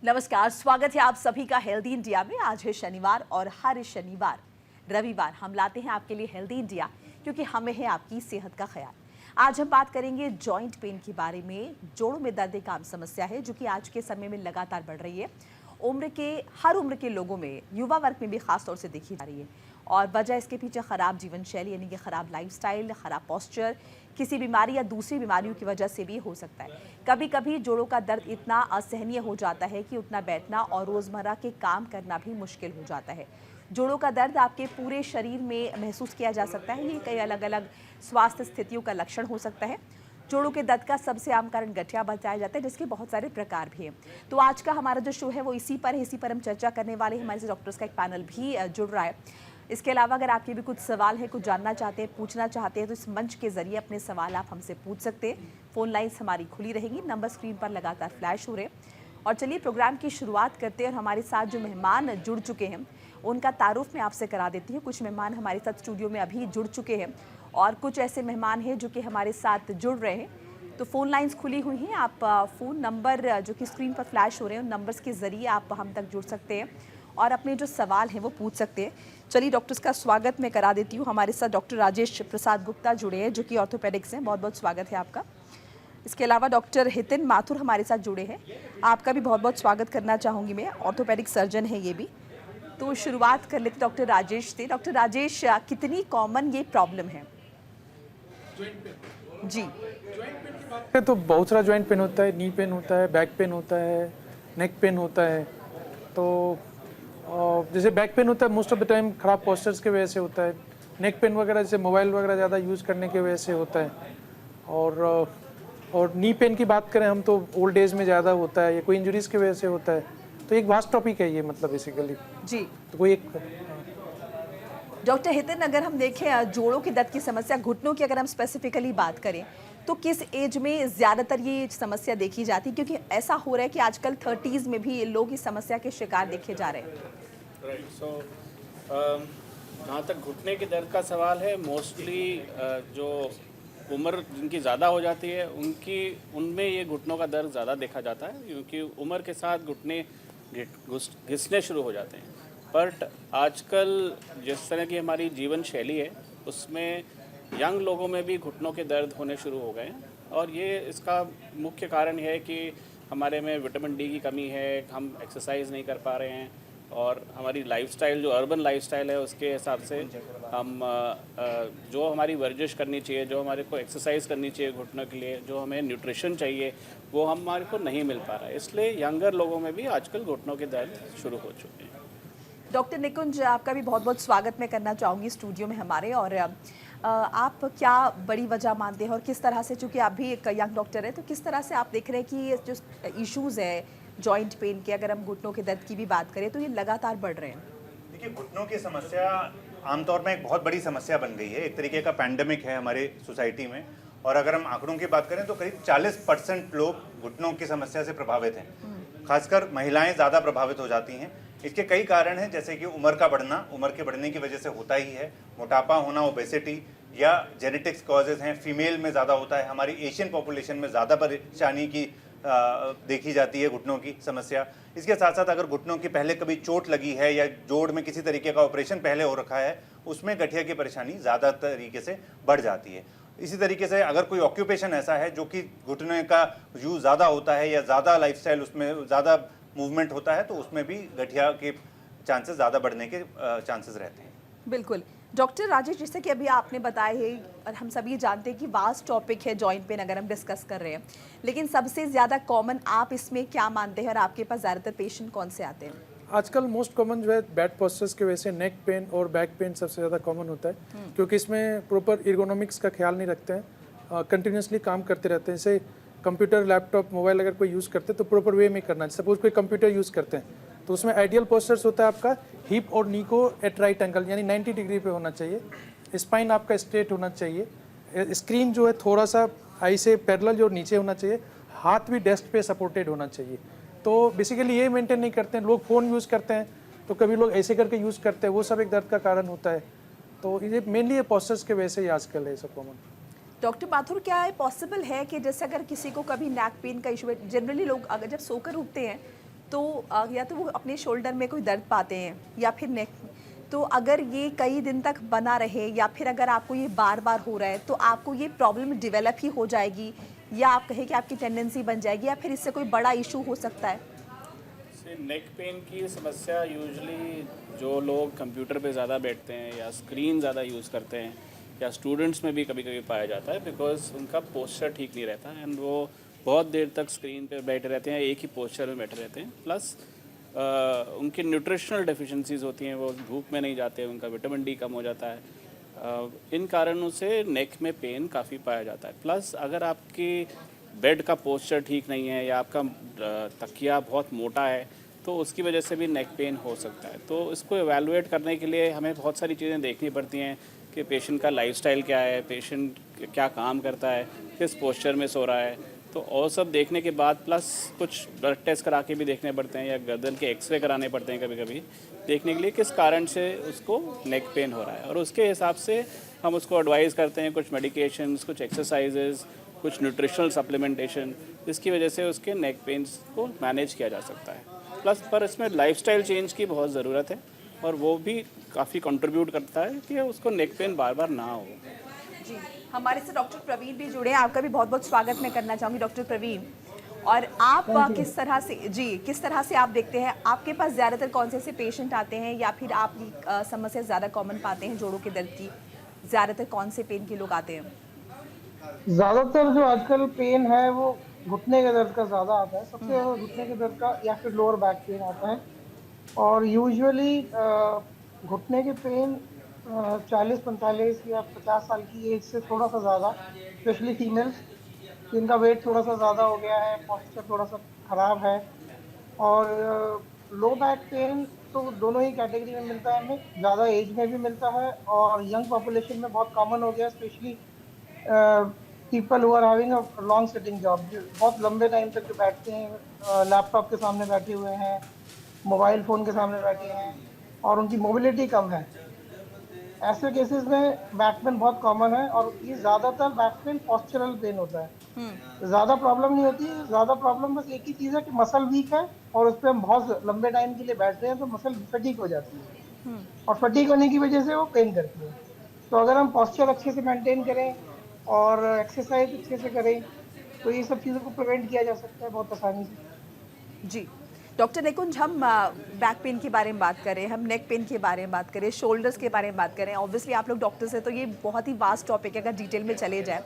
नमस्कार, स्वागत है आप सभी का हेल्दी इंडिया में। आज है शनिवार और हर शनिवार रविवार हम लाते हैं आपके लिए हेल्दी इंडिया, क्योंकि हमें है आपकी सेहत का ख्याल। आज हम बात करेंगे जॉइंट पेन के बारे में। जोड़ों में दर्द एक आम समस्या है जो कि आज के समय में लगातार बढ़ रही है। हर उम्र के लोगों में, युवा वर्ग में भी खास तौर से देखी जा रही है। और वजह इसके पीछे खराब जीवन शैली यानी कि खराब लाइफस्टाइल, खराब पोस्चर, किसी बीमारी या दूसरी बीमारियों की वजह से भी हो सकता है। कभी कभी जोड़ों का दर्द इतना असहनीय हो जाता है कि उठना बैठना और रोजमर्रा के काम करना भी मुश्किल हो जाता है। जोड़ों का दर्द आपके पूरे शरीर में महसूस किया जा सकता है। ये कई अलग अलग स्वास्थ्य स्थितियों का लक्षण हो सकता है। जोड़ों के दर्द का सबसे आम कारण गठिया बताया जाता है, जिसके बहुत सारे प्रकार भी हैं। तो आज का हमारा जो शो है वो इसी पर हम चर्चा करने वाले हैं। हमारे से डॉक्टर्स का एक पैनल भी जुड़ रहा है। इसके अलावा अगर आपके भी कुछ सवाल है, कुछ जानना चाहते हैं, पूछना चाहते हैं, तो इस मंच के जरिए अपने सवाल आप हमसे पूछ सकते हैं। फ़ोन लाइन्स हमारी खुली रहेंगी, नंबर स्क्रीन पर लगातार फ्लैश हो रहे हैं। और चलिए प्रोग्राम की शुरुआत करते हैं। और हमारे साथ जो मेहमान जुड़ चुके हैं उनका तारुफ मैं आपसे करा देती हूँ। कुछ मेहमान हमारे साथ स्टूडियो में अभी जुड़ चुके हैं और कुछ ऐसे मेहमान हैं जो कि हमारे साथ जुड़ रहे हैं। तो फ़ोन लाइन्स खुली हुई हैं। आप फ़ोन नंबर जो कि स्क्रीन पर फ्लैश हो रहे हैं उन नंबर्स के ज़रिए आप हम तक जुड़ सकते हैं और अपने जो सवाल हैं वो पूछ सकते हैं। चलिए डॉक्टर्स का स्वागत मैं करा देती हूँ। हमारे साथ डॉक्टर राजेश प्रसाद गुप्ता जुड़े हैं जो कि ऑर्थोपेडिक्स हैं। बहुत बहुत स्वागत है आपका। इसके अलावा डॉक्टर हितिन माथुर हमारे साथ जुड़े हैं। आपका भी बहुत बहुत स्वागत करना चाहूँगी मैं। ऑर्थोपेडिक सर्जन है ये भी। तो शुरुआत कर लेते डॉक्टर राजेश से। डॉक्टर राजेश, कितनी कॉमन ये प्रॉब्लम है? जी, तो बहुत सारा जॉइंट पेन होता है, नी पेन होता है, बैक पेन होता है, नेक पेन होता है। तो जैसे बैक पेन होता है मोस्ट ऑफ द टाइम ख़राब पोस्चर्स की वजह से होता है। नेक पेन वगैरह जैसे मोबाइल वगैरह ज़्यादा यूज़ करने की वजह से होता है। और नी पेन की बात करें हम तो ओल्ड एज में ज़्यादा होता है या कोई इंजरीज़ की वजह से होता है। तो एक वास्ट टॉपिक है ये, मतलब बेसिकली जी। तो कोई एक डॉक्टर हितिन, अगर हम देखें जोड़ों के दर्द की समस्या, घुटनों की अगर हम स्पेसिफिकली बात करें तो किस एज में ज़्यादातर ये समस्या देखी जाती है? क्योंकि ऐसा हो रहा है कि आजकल 30s में भी लोग इस समस्या के शिकार देखे जा रहे हैं। राइट। सो जहाँ तक घुटने के दर्द का सवाल है, मोस्टली जो उम्र जिनकी ज़्यादा हो जाती है उनमें ये घुटनों का दर्द ज़्यादा देखा जाता है, क्योंकि उम्र के साथ घुटने घिसने शुरू हो जाते हैं। बट आजकल जिस तरह की हमारी जीवन शैली है उसमें यंग लोगों में भी घुटनों के दर्द होने शुरू हो गए हैं। और ये इसका मुख्य कारण है कि हमारे में विटामिन डी की कमी है, हम एक्सरसाइज नहीं कर पा रहे हैं और हमारी लाइफस्टाइल जो अर्बन लाइफस्टाइल है उसके हिसाब से हम जो हमारी वर्जिश करनी चाहिए, जो हमारे को एक्सरसाइज करनी चाहिए घुटनों के लिए, जो हमें न्यूट्रिशन चाहिए, वो हमारे को नहीं मिल पा रहा है। इसलिए यंगर लोगों में भी आजकल घुटनों के दर्द शुरू हो चुके हैं। डॉक्टर निकुंज, आपका भी बहुत बहुत स्वागत मैं करना चाहूँगी स्टूडियो में हमारे। और आप क्या बड़ी वजह मानते हैं और किस तरह से, चूँकि आप भी एक यंग डॉक्टर हैं, तो किस तरह से आप देख रहे हैं कि ये जो इश्यूज़ है जॉइंट पेन के, अगर हम घुटनों के दर्द की भी बात करें तो ये लगातार बढ़ रहे हैं? देखिए, घुटनों की समस्या आमतौर में एक बहुत बड़ी समस्या बन गई है। एक तरीके का पैंडेमिक है हमारे सोसाइटी में। और अगर हम आंकड़ों की बात करें तो करीब 40% लोग घुटनों की समस्या से प्रभावित हैं। खासकर महिलाएं ज़्यादा प्रभावित हो जाती हैं। इसके कई कारण हैं, जैसे कि उम्र का बढ़ना, उम्र के बढ़ने की वजह से होता ही है। मोटापा होना, ओबेसिटी, या जेनेटिक्स कॉजेज़ हैं। फीमेल में ज़्यादा होता है। हमारी एशियन पॉपुलेशन में ज़्यादा परेशानी की देखी जाती है घुटनों की समस्या। इसके साथ साथ अगर घुटनों की पहले कभी चोट लगी है या जोड़ में किसी तरीके का ऑपरेशन पहले हो रखा है, उसमें गठिया की परेशानी ज़्यादा तरीके से बढ़ जाती है। इसी तरीके से अगर कोई ऑक्यूपेशन ऐसा है जो कि घुटने का यूज़ ज़्यादा होता है या ज़्यादा लाइफस्टाइल उसमें ज़्यादा मूवमेंट होता है, तो उसमें भी गठिया के चांसेस ज़्यादा बढ़ने के चांसेस रहते हैं। बिल्कुल। डॉक्टर राजेश, जैसे कि अभी आपने बताया है और हम सभी जानते हैं कि वास्ट टॉपिक है जॉइंट पेन अगर हम डिस्कस कर रहे हैं, लेकिन सबसे ज़्यादा कॉमन आप इसमें क्या मानते हैं और आपके पास ज़्यादातर पेशेंट कौन से आते हैं? आजकल मोस्ट कॉमन जो है बैड पोस्चर्स की वजह से नेक पेन और बैक पेन सबसे ज़्यादा कॉमन होता है, क्योंकि इसमें प्रॉपर एर्गोनॉमिक्स का ख्याल नहीं रखते हैं। कंटिन्यूसली काम करते रहते हैं। जैसे कंप्यूटर, लैपटॉप, मोबाइल अगर कोई यूज़ करते हैं तो प्रॉपर वे में करना है। सपोज कोई कंप्यूटर यूज़ करते हैं तो उसमें आइडियल पोस्चर्स होता है आपका हिप और नी को एट राइट एंगल यानी 90 डिग्री पे होना चाहिए। स्पाइन आपका स्ट्रेट होना चाहिए। स्क्रीन जो है थोड़ा सा आई से पैरेलल जो नीचे होना चाहिए। हाथ भी डेस्क पे सपोर्टेड होना चाहिए। तो बेसिकली ये मेंटेन नहीं करते हैं लोग। फ़ोन यूज़ करते हैं तो कभी लोग ऐसे करके यूज़ करते हैं, वो सब एक दर्द का कारण होता है। तो ये मेनली ये पोस्चर्स के वजह से ही आजकल है सब कॉमन। डॉक्टर माथुर, क्या है पॉसिबल है कि जैसे अगर किसी को कभी नेक पेन का इशू है, जनरली लोग अगर जब सोकर उठते हैं तो या तो वो अपने शोल्डर में कोई दर्द पाते हैं या फिर नेक, तो अगर ये कई दिन तक बना रहे या फिर अगर आपको ये बार बार हो रहा है तो आपको ये प्रॉब्लम डेवलप ही हो जाएगी, या आप कहें कि आपकी टेंडेंसी बन जाएगी, या फिर इससे कोई बड़ा इशू हो सकता है? नेक पेन की समस्या यूजुअली जो लोग कंप्यूटर पे ज़्यादा बैठते हैं या स्क्रीन ज़्यादा यूज़ करते हैं या स्टूडेंट्स में भी कभी कभी पाया जाता है, बिकॉज उनका पोस्चर ठीक नहीं रहता एंड वो बहुत देर तक स्क्रीन पे बैठे रहते हैं, एक ही पोस्चर में बैठे रहते हैं। प्लस उनकी न्यूट्रिशनल डेफिशिएंसीज होती हैं, वो धूप में नहीं जाते, उनका विटामिन डी कम हो जाता है। इन कारणों से नेक में पेन काफ़ी पाया जाता है। प्लस अगर आपकी बेड का पोस्चर ठीक नहीं है या आपका तकिया बहुत मोटा है तो उसकी वजह से भी नेक पेन हो सकता है। तो इसको एवेलुएट करने के लिए हमें बहुत सारी चीज़ें देखनी पड़ती हैं कि पेशेंट का लाइफस्टाइल क्या है, पेशेंट क्या काम करता है, किस पोस्चर में सो रहा है, तो और सब देखने के बाद प्लस कुछ ब्लड टेस्ट करा के भी देखने पड़ते हैं या गर्दन के एक्सरे कराने पड़ते हैं कभी कभी, देखने के लिए किस कारण से उसको नेक पेन हो रहा है, और उसके हिसाब से हम उसको एडवाइस करते हैं कुछ मेडिकेशंस, कुछ एक्सरसाइजेज, कुछ न्यूट्रिशनल सप्लीमेंटेशन, जिसकी वजह से उसके नेक पेन्स को मैनेज किया जा सकता है। प्लस पर इसमें लाइफस्टाइल चेंज की बहुत ज़रूरत है और वो भी काफ़ी कंट्रीब्यूट करता है कि उसको नेक पेन बार बार ना हो। जी, हमारे से डॉक्टर प्रवीण भी जुड़े हैं, आपका भी बहुत बहुत स्वागत मैं करना चाहूँगी डॉक्टर प्रवीण। और आप किस तरह से आप देखते हैं, आपके पास ज़्यादातर कौन से ऐसे पेशेंट आते हैं या फिर आप समस्या ज़्यादा कॉमन पाते हैं जोड़ों के दर्द की? ज़्यादातर कौन से पेन के लोग आते हैं? ज्यादातर जो आजकल पेन है वो घुटने के दर्द का ज्यादा आता है, सबसे ज्यादा घुटने के दर्द का या फिर लोअर बैक पेन आता है। और यूजुअली घुटने के पेन 40-45 या 50 साल की एज से थोड़ा सा ज़्यादा, स्पेशली फीमेल्स जिनका वेट थोड़ा सा ज़्यादा हो गया है, पॉस्चर थोड़ा सा ख़राब है। और लो बैक पेन तो दोनों ही कैटेगरी में मिलता है, हमें ज़्यादा एज में भी मिलता है और यंग पॉपुलेशन में बहुत कॉमन हो गया, specially people who are having a long sitting job, जो बहुत लंबे टाइम तक जो बैठते हैं, लैपटॉप के सामने बैठे हुए हैं, मोबाइल फ़ोन के सामने बैठे हैं और उनकी मोबिलिटी कम है। ऐसे केसेस में बैक पेन बहुत कॉमन है और ये ज़्यादातर बैक पेन पॉस्चरल पेन होता है। ज़्यादा प्रॉब्लम नहीं होती है, ज़्यादा प्रॉब्लम बस एक ही चीज़ है कि मसल वीक है और उस पर हम बहुत लंबे टाइम के लिए बैठ रहे हैं तो मसल फटीक हो जाती है और फटीक होने की वजह से वो पेन करती है। तो अगर हम पॉस्चर अच्छे से मेंटेन करें और एक्सरसाइज अच्छे से करें तो ये सब चीज़ों को प्रिवेंट किया जा सकता है बहुत आसानी से। जी डॉक्टर निकुंज, हम बैक पेन के बारे में बात करें, हम नेक पेन के बारे में बात करें, शोल्डर्स के बारे में बात करें। ऑब्वियसली आप लोग डॉक्टर्स हैं तो ये बहुत ही वास्ट टॉपिक है अगर डिटेल में चले जाए,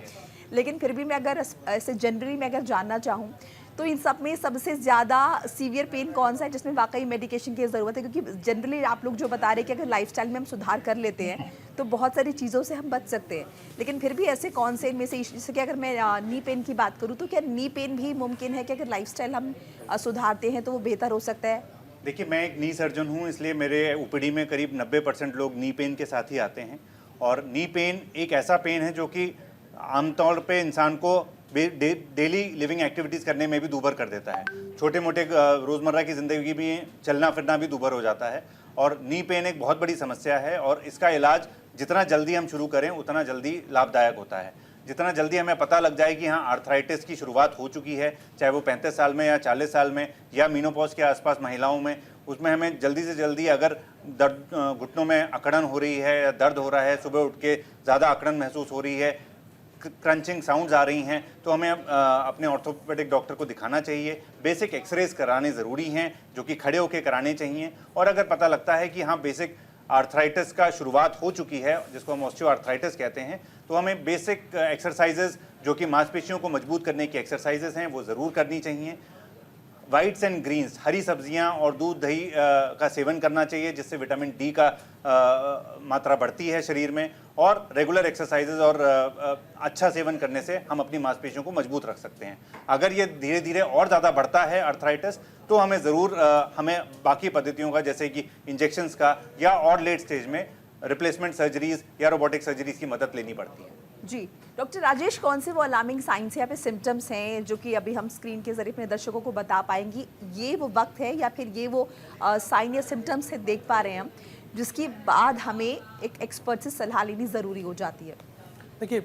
लेकिन फिर भी मैं अगर ऐसे जनरली मैं अगर जानना चाहूँ तो इन सब में सबसे ज़्यादा सीवियर पेन कौन सा है जिसमें वाकई मेडिकेशन की ज़रूरत है? क्योंकि जनरली आप लोग जो बता रहे हैं कि अगर लाइफस्टाइल में हम सुधार कर लेते हैं तो बहुत सारी चीज़ों से हम बच सकते हैं, लेकिन फिर भी ऐसे कौन से इनमें से, जैसे कि अगर मैं नी पेन की बात करूँ तो क्या नी पेन भी मुमकिन है कि अगर लाइफस्टाइल हम सुधारते हैं तो वो बेहतर हो सकता है? देखिए, मैं एक नी सर्जन हूँ, इसलिए मेरे ओपीडी में करीब 90% लोग नी पेन के साथ ही आते हैं। और नी पेन एक ऐसा पेन है जो कि आमतौर पे इंसान को डेली लिविंग एक्टिविटीज़ करने में भी दूभर कर देता है। छोटे मोटे रोज़मर्रा की ज़िंदगी भी, चलना फिरना भी दूभर हो जाता है। और नी पेन एक बहुत बड़ी समस्या है और इसका इलाज जितना जल्दी हम शुरू करें उतना जल्दी लाभदायक होता है। जितना जल्दी हमें पता लग जाए कि हाँ आर्थराइटिस की शुरुआत हो चुकी है, चाहे वो 35 साल में या 40 साल में या मीनोपॉज के आसपास महिलाओं में, उसमें हमें जल्दी से जल्दी, अगर दर्द घुटनों में अकड़न हो रही है या दर्द हो रहा है, सुबह उठ के ज़्यादा अकड़न महसूस हो रही है, क्रंचिंग साउंड्स आ रही हैं, तो हमें अपने ऑर्थोपेडिक डॉक्टर को दिखाना चाहिए। बेसिक एक्सरेज कराने ज़रूरी हैं जो कि खड़े होकर कराने चाहिए। और अगर पता लगता है कि हाँ बेसिक आर्थराइटिस का शुरुआत हो चुकी है, जिसको हम ऑस्टियो आर्थराइटिस कहते हैं, तो हमें बेसिक एक्सरसाइजेज जो कि मांसपेशियों को मजबूत करने की एक्सरसाइजेज हैं वो ज़रूर करनी चाहिए। वाइट्स एंड ग्रीन्स, हरी सब्जियां और दूध दही का सेवन करना चाहिए, जिससे विटामिन डी का मात्रा बढ़ती है शरीर में। और रेगुलर एक्सरसाइजेज और अच्छा सेवन करने से हम अपनी मांसपेशियों को मजबूत रख सकते हैं। अगर ये धीरे धीरे और ज़्यादा बढ़ता है आर्थराइटिस, तो हमें ज़रूर हमें बाकी पद्धतियों का, जैसे कि इंजेक्शंस का या और लेट स्टेज में रिप्लेसमेंट सर्जरीज या रोबोटिक सर्जरीज की मदद लेनी पड़ती है। जी डॉक्टर राजेश, कौन से वो अलार्मिंग साइंस या फिर सिम्टम्स हैं जो कि अभी हम स्क्रीन के जरिए अपने दर्शकों को बता पाएंगी? ये वो वक्त है या फिर ये वो साइन या सिम्टम्स है देख पा रहे हैं हम, जिसके बाद हमें एक एक्सपर्ट से सलाह लेनी ज़रूरी हो जाती है? देखिए,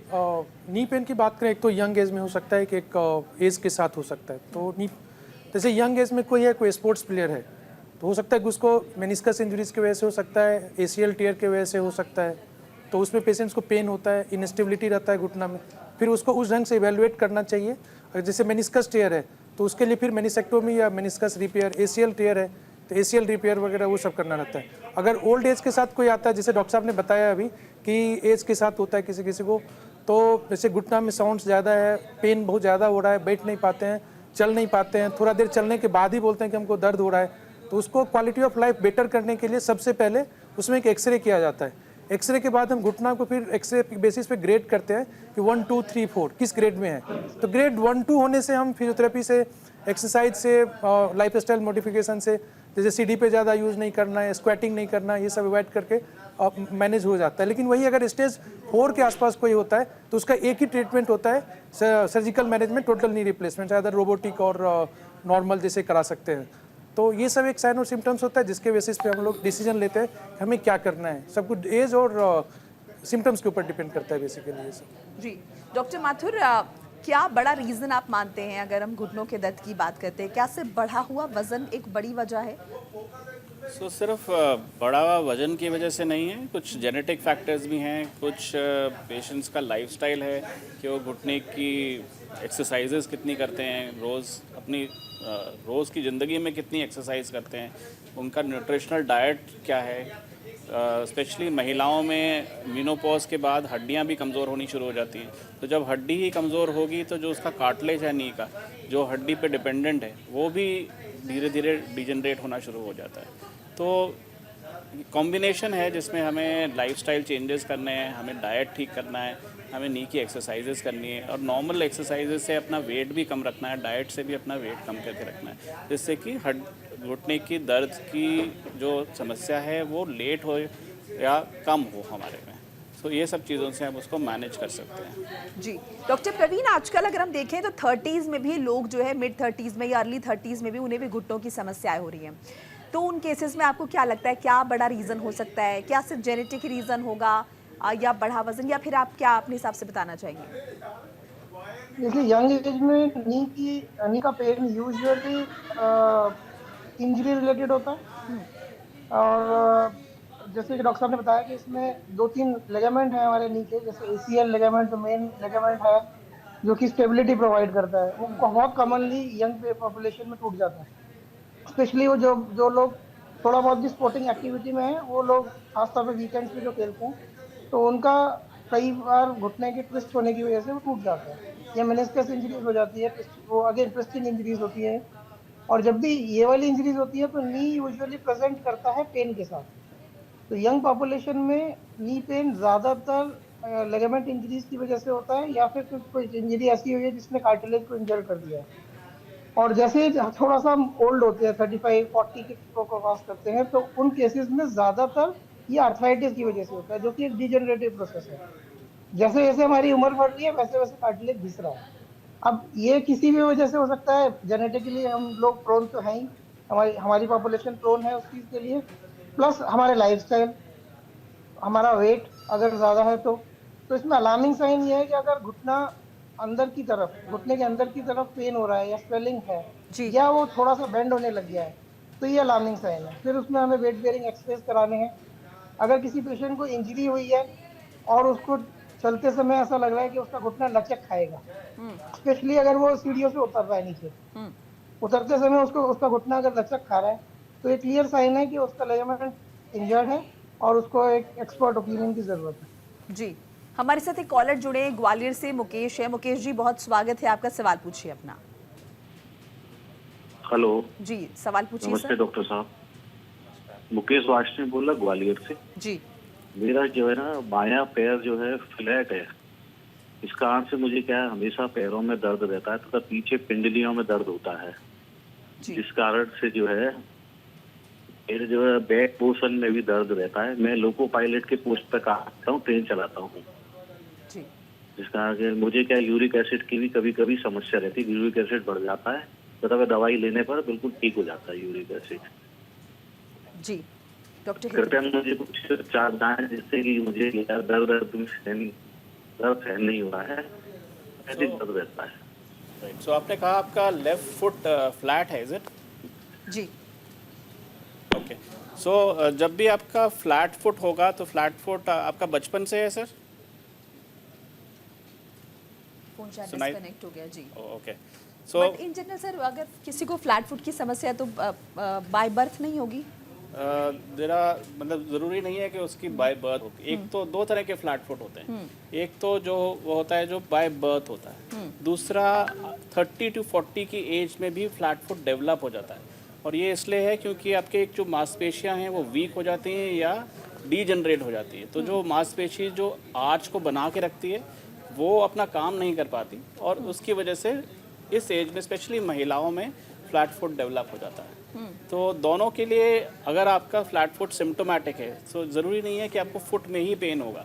नी पेन की बात करें, एक तो यंग एज में हो सकता है कि एक एज के साथ हो सकता है। तो जैसे यंग एज में कोई है, कोई स्पोर्ट्स प्लेयर है, तो हो सकता है कि उसको मेनिस्कस इंजरीज की वजह से हो सकता है, ACL टीयर की वजह से हो सकता है, तो उसमें पेशेंट्स को पेन होता है, इनस्टेबिलिटी रहता है घुटना में, फिर उसको उस ढंग से इवेलुएट करना चाहिए। अगर जैसे मेनिस्कस टीयर है तो उसके लिए फिर मेनिसेक्टोमी या मेनिस्कस रिपेयर, ACL टीयर है तो ACL रिपेयर वगैरह वो सब करना रहता है। अगर ओल्ड एज के साथ कोई आता है, जैसे डॉक्टर साहब ने बताया अभी कि एज के साथ होता है किसी किसी को, तो जैसे घुटना में साउंड्स ज़्यादा है, पेन बहुत ज़्यादा हो रहा है, बैठ नहीं पाते हैं, चल नहीं पाते हैं, थोड़ा देर चलने के बाद ही बोलते हैं कि हमको दर्द हो रहा है, तो उसको क्वालिटी ऑफ लाइफ बेटर करने के लिए सबसे पहले उसमें एक एक्सरे किया जाता है। एक्सरे के बाद हम घुटना को फिर एक्सरे के बेसिस पे ग्रेड करते हैं कि 1, 2, 3, 4 किस ग्रेड में है। तो ग्रेड 1, 2 होने से हम फिजियोथेरेपी से, एक्सरसाइज से, लाइफस्टाइल मॉडिफिकेशन से, जैसे सीढ़ी पे ज़्यादा यूज़ नहीं करना है, स्क्वाटिंग नहीं करना है, ये सब अवॉइड करके मैनेज हो जाता है। लेकिन वही अगर स्टेज 4 के आसपास कोई होता है तो उसका एक ही ट्रीटमेंट होता है, surgical management, total knee replacement, other robotic और नॉर्मल जैसे करा सकते हैं। तो ये सब एक साइन और सिम्टम्स होता है जिसके बेसिस पे हम लोग डिसीजन लेते हैं कि हमें क्या करना है। सब कुछ एज और सिम्टम्स के ऊपर डिपेंड करता है बेसिकली ये सब। जी डॉक्टर माथुर, क्या बड़ा रीज़न आप मानते हैं, अगर हम घुटनों के दर्द की बात करते हैं, क्या सिर्फ बढ़ा हुआ वजन एक बड़ी वजह है? सिर्फ बड़ा हुआ वजन की वजह से नहीं है, कुछ जेनेटिक फैक्टर्स भी हैं, कुछ पेशेंट्स का लाइफस्टाइल है कि वो घुटने की एक्सरसाइजेस कितनी करते हैं, अपनी रोज़ की ज़िंदगी में कितनी एक्सरसाइज करते हैं, उनका न्यूट्रिशनल डाइट क्या है। स्पेशली महिलाओं में मेनोपॉज के बाद हड्डियां भी कमज़ोर होनी शुरू हो जाती हैं, तो जब हड्डी ही कमज़ोर होगी तो जो उसका कार्टिलेज है नी का, जो हड्डी पे डिपेंडेंट है, वो भी धीरे धीरे डिजनरेट होना शुरू हो जाता है। तो कॉम्बिनेशन है जिसमें हमें लाइफस्टाइल चेंजेस करने हैं, हमें डाइट ठीक करना है, हमें नी की एक्सरसाइजेस करनी है, और नॉर्मल एक्सरसाइजेस से अपना वेट भी कम रखना है, डाइट से भी अपना वेट कम करके रखना है, जिससे कि घुटने की दर्द की जो समस्या है वो लेट हो या कम हो हमारे में। तो ये सब चीज़ों से हम उसको मैनेज कर सकते हैं। जी डॉक्टर प्रवीण, आजकल अगर हम देखें तो 30s में भी लोग जो है, मिड 30s में या अर्ली 30s में भी उन्हें भी घुटनों की समस्याएं हो रही हैं, तो उन केसेस में आपको क्या लगता है, क्या बड़ा रीज़न हो सकता है? क्या सिर्फ जेनेटिक रीज़न होगा या बढ़ा वजन, या फिर आप क्या अपने हिसाब से बताना चाहेंगे? देखिए, यंग एज में नी का पेन यूजुअली इंजरी रिलेटेड होता है। और जैसे कि डॉक्टर साहब ने बताया कि इसमें 2-3 लिगामेंट हैं हमारे नी के, जैसे ACL लिगामेंट, जो मेन लिगामेंट है जो कि स्टेबिलिटी प्रोवाइड करता है, वो बहुत कॉमनली यंग पॉपुलेशन में टूट जाता है। स्पेशली वो जो लोग थोड़ा बहुत भी स्पोर्टिंग एक्टिविटी में है, वो लोग खासतौर पर वीकेंड्स पे जो खेलते हैं, तो उनका कई बार घुटने के ट्विस्ट होने की वजह से वो टूट जाता है, या मेनिस्कस इंजरीज हो जाती है, वो अगेन ट्विस्टिंग इंजरीज होती है। और जब भी ये वाली इंजरीज होती है तो नी यूजुअली प्रेजेंट करता है पेन के साथ। तो यंग पॉपुलेशन में नी पेन ज़्यादातर लिगामेंट इंजरीज की वजह से होता है, या फिर कोई इंजरी ऐसी हुई है जिसने कार्टिलेज को इंजर कर दिया है। और जैसे थोड़ा सा हम ओल्ड होते हैं, 35-40 के को क्रॉस करते हैं, तो उन केसेस में ज़्यादातर ये आर्थराइटिस की वजह से होता है, जो कि एक डिजेनरेटिव प्रोसेस है। जैसे जैसे हमारी उम्र बढ़ रही है वैसे वैसे कार्टिलेज घिस रहा है। अब ये किसी भी वजह से हो सकता है, जेनेटिकली हम लोग प्रोन तो हैं ही, हमारी पॉपुलेशन प्रोन है उस चीज़ के लिए, प्लस हमारे लाइफस्टाइल, हमारा वेट अगर ज़्यादा है तो इसमें अलार्मिंग साइन ये है कि अगर घुटने के अंदर की तरफ पेन हो रहा है, या स्वेलिंग है, या वो थोड़ा सा बेंड होने लग गया है, तो ये अलार्मिंग साइन है। फिर उसमें हमें वेट बेयरिंग एक्सरसाइज कराने हैं। अगर किसी पेशेंट को इंजरी हुई है और उसको चलते समय ऐसा लग रहा है कि उसका घुटना लचक खाएगा, स्पेशली अगर वो सीढ़ियों से उतर रहा है नीचे, उतरते समय उसका घुटना अगर लचक खा रहा है, तो ये क्लियर साइन है कि उसका लिगामेंट इंजर्ड है और उसको एक एक्सपर्ट ओपिनियन की जरूरत है। जी, हमारे साथ एक कॉलर जुड़े हैं ग्वालियर से, मुकेश है। मुकेश जी, बहुत स्वागत है आपका, सवाल पूछिए अपना। हेलो जी, सवाल पूछिए। नमस्ते डॉक्टर साहब, मुकेश वाशने बोला ग्वालियर से। जी, मेरा जो है ना बायां पैर जो है फ्लैट है, इस कारण से मुझे क्या है, हमेशा पैरों में दर्द रहता है तथा पीछे पिंडलियों में दर्द होता है, जिस कारण से जो है मेरे जो है बैक पोर्शन में भी दर्द रहता है। मैं लोको पायलट के पोस्ट पर काम करता हूँ, ट्रेन चलाता हूँ, जिस कारण से मुझे क्या यूरिक एसिड की भी कभी कभी समस्या रहती है, यूरिक एसिड बढ़ जाता है तथा दवाई लेने पर बिल्कुल ठीक हो जाता है यूरिक एसिड। जी डॉक्टर, कृपया मुझे कुछ उपचार बताएं जिससे कि मुझे दर्द सहन नहीं हो रहा है, अधिक दर्द रहता है। राइट, सो आपने कहा आपका लेफ्ट फुट फ्लैट है, इज इट? जी ओके, सो जब भी आपका फ्लैट फुट होगा तो फ्लैट फुट आपका बचपन से है सर? फोन शायद सुनाई- डिस्कनेक्ट हो गया जी। Okay, so but in general sir अगर किसी को फ्लैट फुट की समस्या है तो बाय बर्थ नहीं होगी? जरा मतलब ज़रूरी नहीं है कि उसकी बाय बर्थ हो। एक तो दो तरह के फ्लैट फुट होते हैं। एक तो जो वो होता है जो बाय बर्थ होता है, दूसरा 30 to 40 की एज में भी फ्लैट फुट डेवलप हो जाता है। और ये इसलिए है क्योंकि आपके एक जो मांसपेशियां हैं वो वीक हो जाती हैं या डीजनरेट हो जाती है। तो जो मांसपेशी जो आर्च को बना के रखती है वो अपना काम नहीं कर पाती, और उसकी वजह से इस एज में स्पेशली महिलाओं में फ्लैट फुट डेवलप हो जाता है। तो दोनों के लिए अगर आपका फ्लैट फुट सिम्टोमेटिक है तो ज़रूरी नहीं है कि आपको फुट में ही पेन होगा।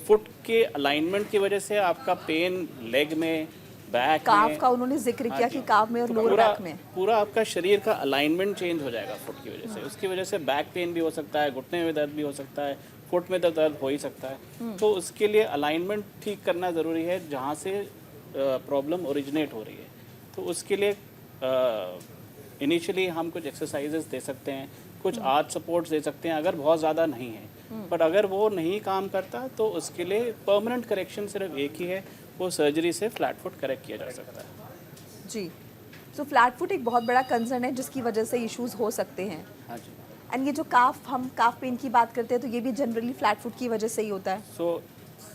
फुट के अलाइनमेंट की वजह से आपका पेन लेग में, बैक काफ में, का उन्होंने जिक्र किया हाँ कि जी। काफ में और तो लोअर पूरा बैक में। पूरा आपका शरीर का अलाइनमेंट चेंज हो जाएगा फुट की वजह से। उसकी वजह से बैक पेन भी हो सकता है, घुटने में दर्द भी हो सकता है, फुट में तो दर्द हो ही सकता है। तो उसके लिए अलाइनमेंट ठीक करना ज़रूरी है जहाँ से प्रॉब्लम ओरिजिनेट हो रही है। तो उसके लिए इनिशियली हम कुछ एक्सरसाइजेस दे सकते हैं, कुछ आर्च सपोर्ट्स दे सकते हैं अगर बहुत ज़्यादा नहीं है। बट अगर वो नहीं काम करता तो उसके लिए परमानेंट करेक्शन सिर्फ एक ही है, वो सर्जरी से फ्लैट फुट करेक्ट किया जा सकता है। जी, तो फ्लैट फुट एक बहुत बड़ा कंसर्न है जिसकी वजह से इश्यूज हो सकते हैं। हाँ जी। एंड ये जो हम काफ पेन की बात करते हैं तो ये भी जनरली फ्लैट फुट की वजह से ही होता है। सो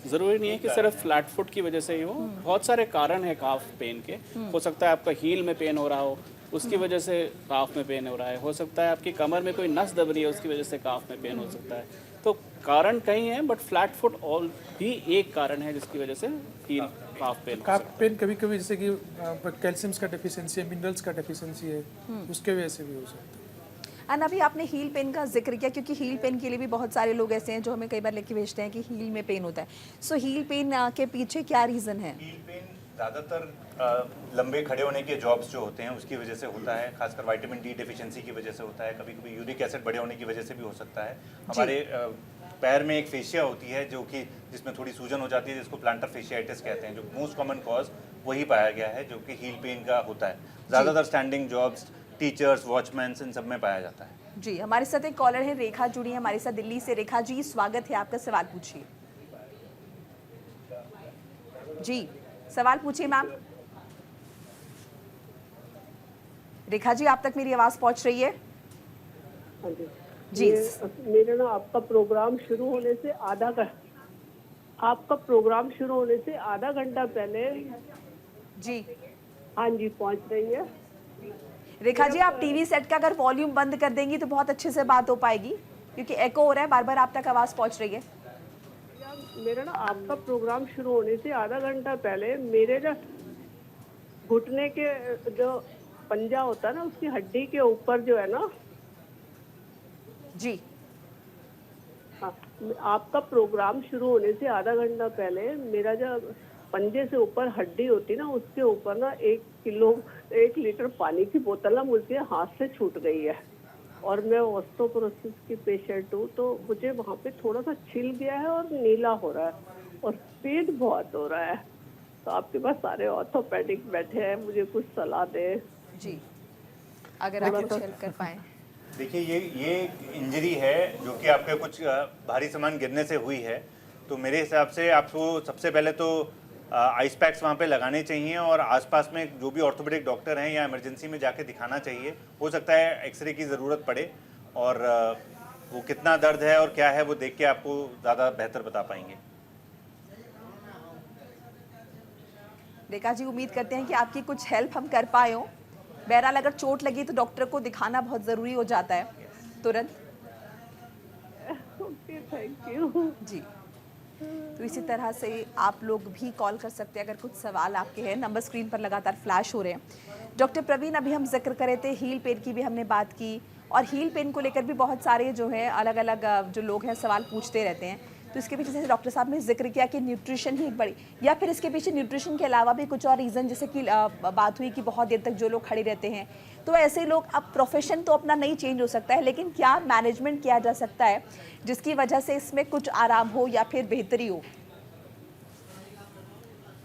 ज़रूरी नहीं है कि सिर्फ फ्लैट फुट की वजह से ही हो, बहुत सारे कारण हैं काफ पेन के। हो सकता है आपका हील में पेन हो रहा हो, उसकी वजह से काफ में पेन हो रहा है। हो सकता है आपकी कमर में कोई नस दब रही है, उसकी वजह से काफ में पेन हो सकता है। तो कारण कई हैं, बट फ्लैट फुट ऑल भी एक कारण है जिसकी वजह से हील काफ पेन हो सकता काफ पेन कभी कभी जैसे कि कैल्शियम का डेफिशिएंसी है, मिनरल्स का डेफिशिएंसी है, उसके वजह से भी हो सकता है। एंड अभी आपने हील पेन का जिक्र किया क्योंकि हील पेन के लिए भी बहुत सारे लोग ऐसे हैं जो हमें कई बार लेके भेजते हैं कि हील में पेन होता है। सो हील पेन के पीछे क्या रीज़न है? हील पेन ज़्यादातर लंबे खड़े होने के जॉब्स जो होते हैं उसकी वजह से होता है, खासकर विटामिन डी डेफिशिएंसी की वजह से होता है। कभी कभी यूरिक एसिड बढ़े होने की वजह से भी हो सकता है। हमारे पैर में एक फेशिया होती है जो कि जिसमें थोड़ी सूजन हो जाती है, जिसको प्लांटर फेशियाइटिस कहते हैं, जो मोस्ट कॉमन कॉज वही पाया गया है जो कि हील पेन का होता है। ज़्यादातर स्टैंडिंग जॉब्स, टीचर्स, वॉचमैन, इन सब में पाया जाता है। जी, हमारे साथ एक कॉलर है, रेखा जुड़ी है हमारे साथ दिल्ली से। रेखा जी, स्वागत है आपका, सवाल पूछिए। जी, सवाल पूछिए मैम। रेखा जी, आप तक मेरी आवाज पहुंच रही है? हाँ जी। जी। मेरे ना आपका प्रोग्राम शुरू होने से आधा घंटा पहले जी हाँ जी पहुंच रही है। रेखा जी, आप टीवी सेट का अगर वॉल्यूम बंद कर देंगी तो बहुत अच्छे से बात हो पाएगी, क्योंकि एको हो रहा है, बार बार आप तक आवाज पहुंच रही है। मेरा ना आपका प्रोग्राम शुरू होने से आधा घंटा पहले मेरे ना घुटने के जो पंजा होता है ना, उसकी हड्डी के ऊपर जो है ना, जी हाँ, आपका प्रोग्राम शुरू होने से आधा घंटा पहले मेरा जो पंजे से ऊपर हड्डी होती ना, उसके ऊपर ना 1 लीटर पानी की बोतल ना मुझे हाथ से छूट गई है। और मैं ऑस्टियोपोरोसिस की पेशेंट हूँ, तो मुझे वहाँ पे थोड़ा सा छिल गया है और नीला हो रहा है और पेन बहुत हो रहा है। तो आपके पास सारे ऑर्थोपेडिक बैठे हैं, मुझे कुछ सलाह दें। जी, अगर आप कुछ हेल्प कर पाए। देखिए, ये इंजरी है जो कि आपके कुछ भारी सामान गिरने से हुई है। तो मेरे हिसाब से आपको सबसे पहले तो आइस पैक्स वहाँ पे लगाने चाहिए और आसपास में जो भी ऑर्थोपेडिक डॉक्टर हैं या इमरजेंसी में जाके दिखाना चाहिए। हो सकता है एक्सरे की ज़रूरत पड़े, और वो कितना दर्द है और क्या है वो देख के आपको ज़्यादा बेहतर बता पाएंगे। रेखा जी, उम्मीद करते हैं कि आपकी कुछ हेल्प हम कर पाए हों। बहरहाल अगर चोट लगी तो डॉक्टर को दिखाना बहुत ज़रूरी हो जाता है तुरंत। Okay, thank you. जी, तो इसी तरह से आप लोग भी कॉल कर सकते हैं अगर कुछ सवाल आपके हैं। नंबर स्क्रीन पर लगातार फ्लैश हो रहे हैं। डॉक्टर प्रवीण, अभी हम जिक्र कर रहे थे हील पेन की भी हमने बात की, और हील पेन को लेकर भी बहुत सारे जो है अलग अलग जो लोग हैं सवाल पूछते रहते हैं। तो इसके पीछे जैसे डॉक्टर साहब ने जिक्र किया कि न्यूट्रिशन ही एक बड़ी, या फिर इसके पीछे न्यूट्रिशन के अलावा भी कुछ और रीज़न, जैसे कि बात हुई कि बहुत देर तक जो लोग खड़े रहते हैं, तो ऐसे लोग, अब प्रोफेशन तो अपना नहीं चेंज हो सकता है, लेकिन क्या मैनेजमेंट किया जा सकता है जिसकी वजह से इसमें कुछ आराम हो या फिर बेहतरी हो?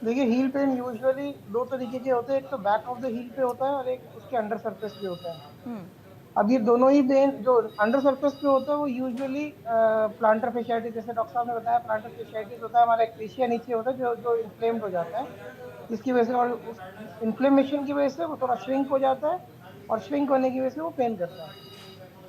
देखिए हील पेन यूजुअली दो तरीके के होते हैं, एक तो बैक ऑफ द हील पे होता है और एक उसके अंडर सरफेस पे होता है। अब ये दोनों ही पेन जो अंडर सरफेस पे होता है वो यूजुअली प्लांटर फेशियाइटिस, जैसे डॉक्टर साहब ने बताया, प्लांटर फेशियाइटिस होता है, हमारा एक फेशिया नीचे होता है जो जो इन्फ्लेम्ड हो जाता है, जिसकी वजह से, और उस इन्फ्लेमेशन की वजह से वो थोड़ा श्रिंक हो जाता है, और श्रिंक होने की वजह से वो पेन करता है।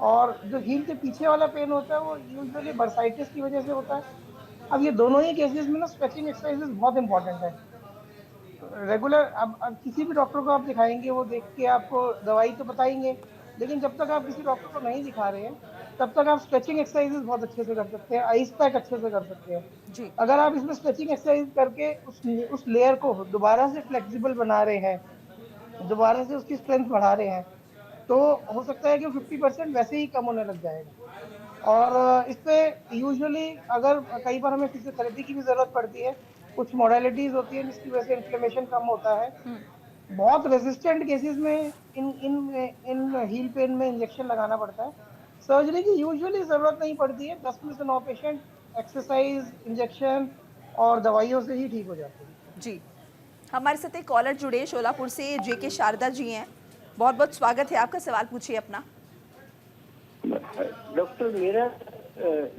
और जो हील के पीछे वाला पेन होता है वो यूजुअली बर्साइटिस की वजह से होता है। अब ये दोनों ही केसेस में ना स्ट्रेचिंग एक्सरसाइजेस बहुत इंपॉर्टेंट है। रेगुलर, अब किसी भी डॉक्टर को आप दिखाएंगे, वो देख के आपको दवाई तो बताएंगे, लेकिन जब तक आप किसी डॉक्टर को नहीं दिखा रहे हैं तब तक आप स्ट्रेचिंग एक्सरसाइजेस बहुत अच्छे से कर सकते हैं, आइस पैक अच्छे से कर सकते हैं। जी अगर आप इसमें स्ट्रेचिंग एक्सरसाइज करके उस लेयर को दोबारा से फ्लेक्सिबल बना रहे हैं, दोबारा से उसकी स्ट्रेंथ बढ़ा रहे हैं, तो हो सकता है कि 50% वैसे ही कम होने लग जाएगा। और इस पे यूजुअली अगर कई बार हमें फिजियोथेरेपी की भी जरूरत पड़ती है, कुछ मॉडलिटीज होती है जिसकी वजह से इन्फ्लेमेशन कम होता है। बहुत रेजिस्टेंट केसेस में इन इन इन हील पेन में इंजेक्शन लगाना पड़ता है। सर्जरी की यूजुअली जरूरत नहीं पड़ती है, 10 में से 9 पेशेंट एक्सरसाइज, इंजेक्शन और दवाइयों से ही ठीक हो जाते हैं। जी, हमारे साथ एक कॉलर जुड़े शोलापुर से, जेके शारदा जी हैं। बहुत बहुत स्वागत है आपका, सवाल पूछिए अपना। डॉक्टर, मेरा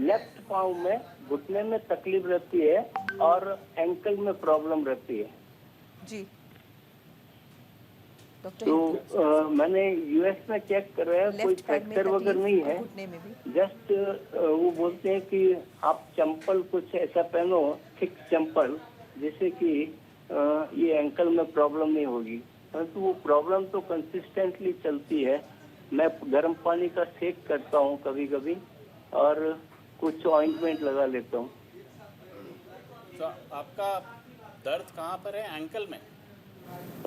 लेफ्ट पाँव में घुटने में तकलीफ रहती है और एंकल में प्रॉब्लम रहती है। जी डॉक्टर, तो मैंने यूएस में चेक करवाया, कोई लेफ्ट पैर में फ्रैक्चर वगैरह तकलीफ नहीं और है। घुटने में भी। जस्ट वो बोलते हैं कि आप चंपल कुछ ऐसा पहनो, थिक चंपल, जिससे कि ये एंकल में प्रॉब्लम नहीं होगी। परंतु वो प्रॉब्लम तो कंसिस्टेंटली चलती है। मैं गर्म पानी का सेक करता हूँ कभी कभी और कुछ ऑइंटमेंट लगा लेता हूँ। तो आपका दर्द कहाँ पर है? एंकल में?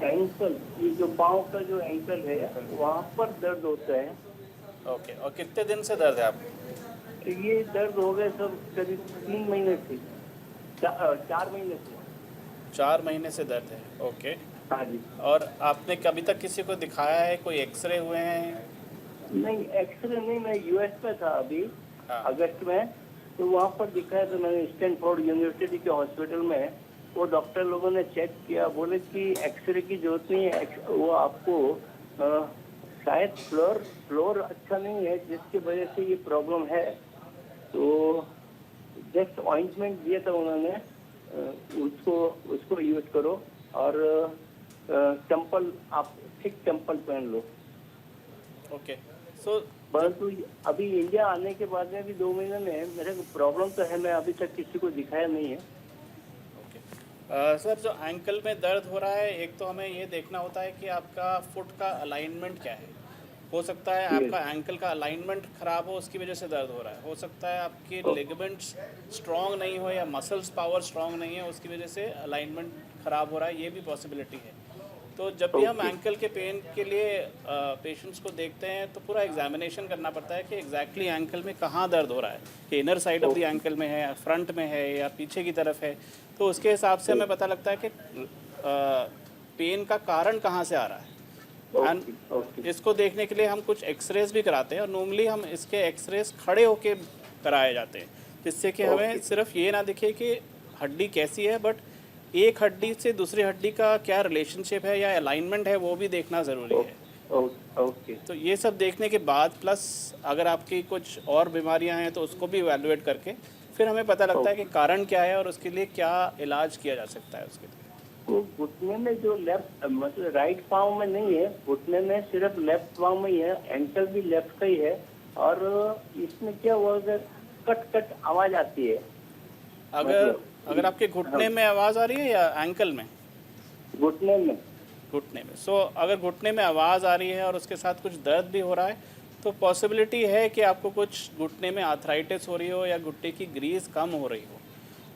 एंकल, ये जो पाँव का जो एंकल है वहाँ पर दर्द होता है। ओके, और कितने दिन से दर्द है आपको? ये दर्द हो गए सब करीब 3 महीने से, 4 महीने से। 4 महीने से दर्द है, ओके। हाँ जी। और आपने कभी तक किसी को दिखाया है? कोई एक्सरे हुए हैं? नहीं, एक्सरे नहीं, मैं यूएस में था अभी हाँ। अगस्त में, तो वहाँ पर दिखाया था मैंने स्टैनफोर्ड यूनिवर्सिटी के हॉस्पिटल में। वो डॉक्टर लोगों ने चेक किया, बोले कि एक्सरे की जरूरत नहीं है, वो आपको शायद फ्लोर अच्छा नहीं है जिसकी वजह से ये प्रॉब्लम है। तो जस्ट ऑइंटमेंट दिया था उन्होंने, उसको यूज करो और चंपल, आप थिक चंपल पहन लो। ओके, सो परंतु अभी इंडिया आने के बाद में भी 2 महीने में मेरे को प्रॉब्लम तो है, मैं अभी तक किसी को दिखाया नहीं है। सर, जो एंकल में दर्द हो रहा है, एक तो हमें ये देखना होता है कि आपका फुट का अलाइनमेंट क्या है। हो सकता है आपका एंकल का अलाइनमेंट ख़राब हो, उसकी वजह से दर्द हो रहा है। हो सकता है आपके लिगामेंट्स स्ट्रॉन्ग नहीं हो या मसल्स पावर स्ट्रॉन्ग नहीं है, उसकी वजह से अलाइनमेंट ख़राब हो रहा है, ये भी पॉसिबिलिटी है। तो जब भी हम एंकल के पेन के लिए पेशेंट्स को देखते हैं तो पूरा एग्जामिनेशन करना पड़ता है कि एग्जैक्टली एंकल में कहाँ दर्द हो रहा है, कि inner side of the ankle में है या फ्रंट में है या पीछे की तरफ है। तो उसके हिसाब से हमें पता लगता है कि पेन का कारण कहाँ से आ रहा है। एंड इसको देखने के लिए हम कुछ एक्सरेज भी कराते हैं, और नॉर्मली हम इसके एक्सरेज खड़े होके कराए जाते हैं, जिससे कि हमें सिर्फ ये ना दिखे कि हड्डी कैसी है, बट एक हड्डी से दूसरी हड्डी का क्या रिलेशनशिप है या अलाइनमेंट है, वो भी देखना ज़रूरी है। ओके। तो ये सब देखने के बाद प्लस अगर आपकी कुछ और बीमारियां हैं तो उसको भी इवैल्यूएट करके फिर हमें पता लगता है कि कारण क्या है और उसके लिए क्या इलाज किया जा सकता है उसके लिए। तो घुटने में जो लेफ्ट, मतलब राइट पाँव में नहीं है, घुटने में सिर्फ लेफ्ट पाँव में ही है, एंकल भी लेफ्ट का ही है, और इसमें क्या हुआ, कट कट आवाज आती है। अगर आपके घुटने में आवाज़ आ रही है या एंकल में? घुटने में। घुटने में। सो अगर घुटने में आवाज़ आ रही है और उसके साथ कुछ दर्द भी हो रहा है तो पॉसिबिलिटी है कि आपको कुछ घुटने में आर्थराइटिस हो रही हो या घुटने की ग्रीस कम हो रही हो।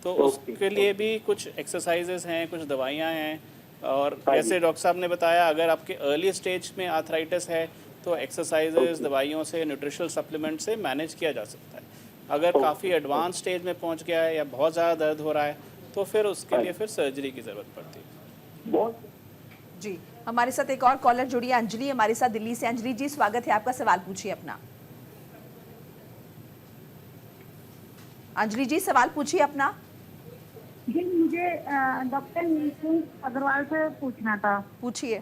तो उसके लिए भी कुछ एक्सरसाइजेस हैं, कुछ दवाइयाँ हैं, और जैसे डॉक्टर साहब ने बताया अगर आपके अर्ली स्टेज में आर्थराइटिस है तो एक्सरसाइजेस, दवाइयों से, न्यूट्रिशनल सप्लीमेंट से मैनेज किया जा सकता है। अगर काफ़ी एडवांस स्टेज में पहुंच गया है या बहुत ज़्यादा दर्द हो रहा है तो फिर उसके लिए फिर सर्जरी की ज़रूरत पड़ती है। जी, हमारे साथ एक और कॉलर जुड़ी है, अंजलि हमारे साथ दिल्ली से। अंजलि जी, स्वागत है आपका, सवाल पूछिए अपना। अंजलि जी, सवाल पूछिए अपना। जी, मुझे मुझे डॉक्टर निशुंक अग्रवाल से पूछना था। पूछिए।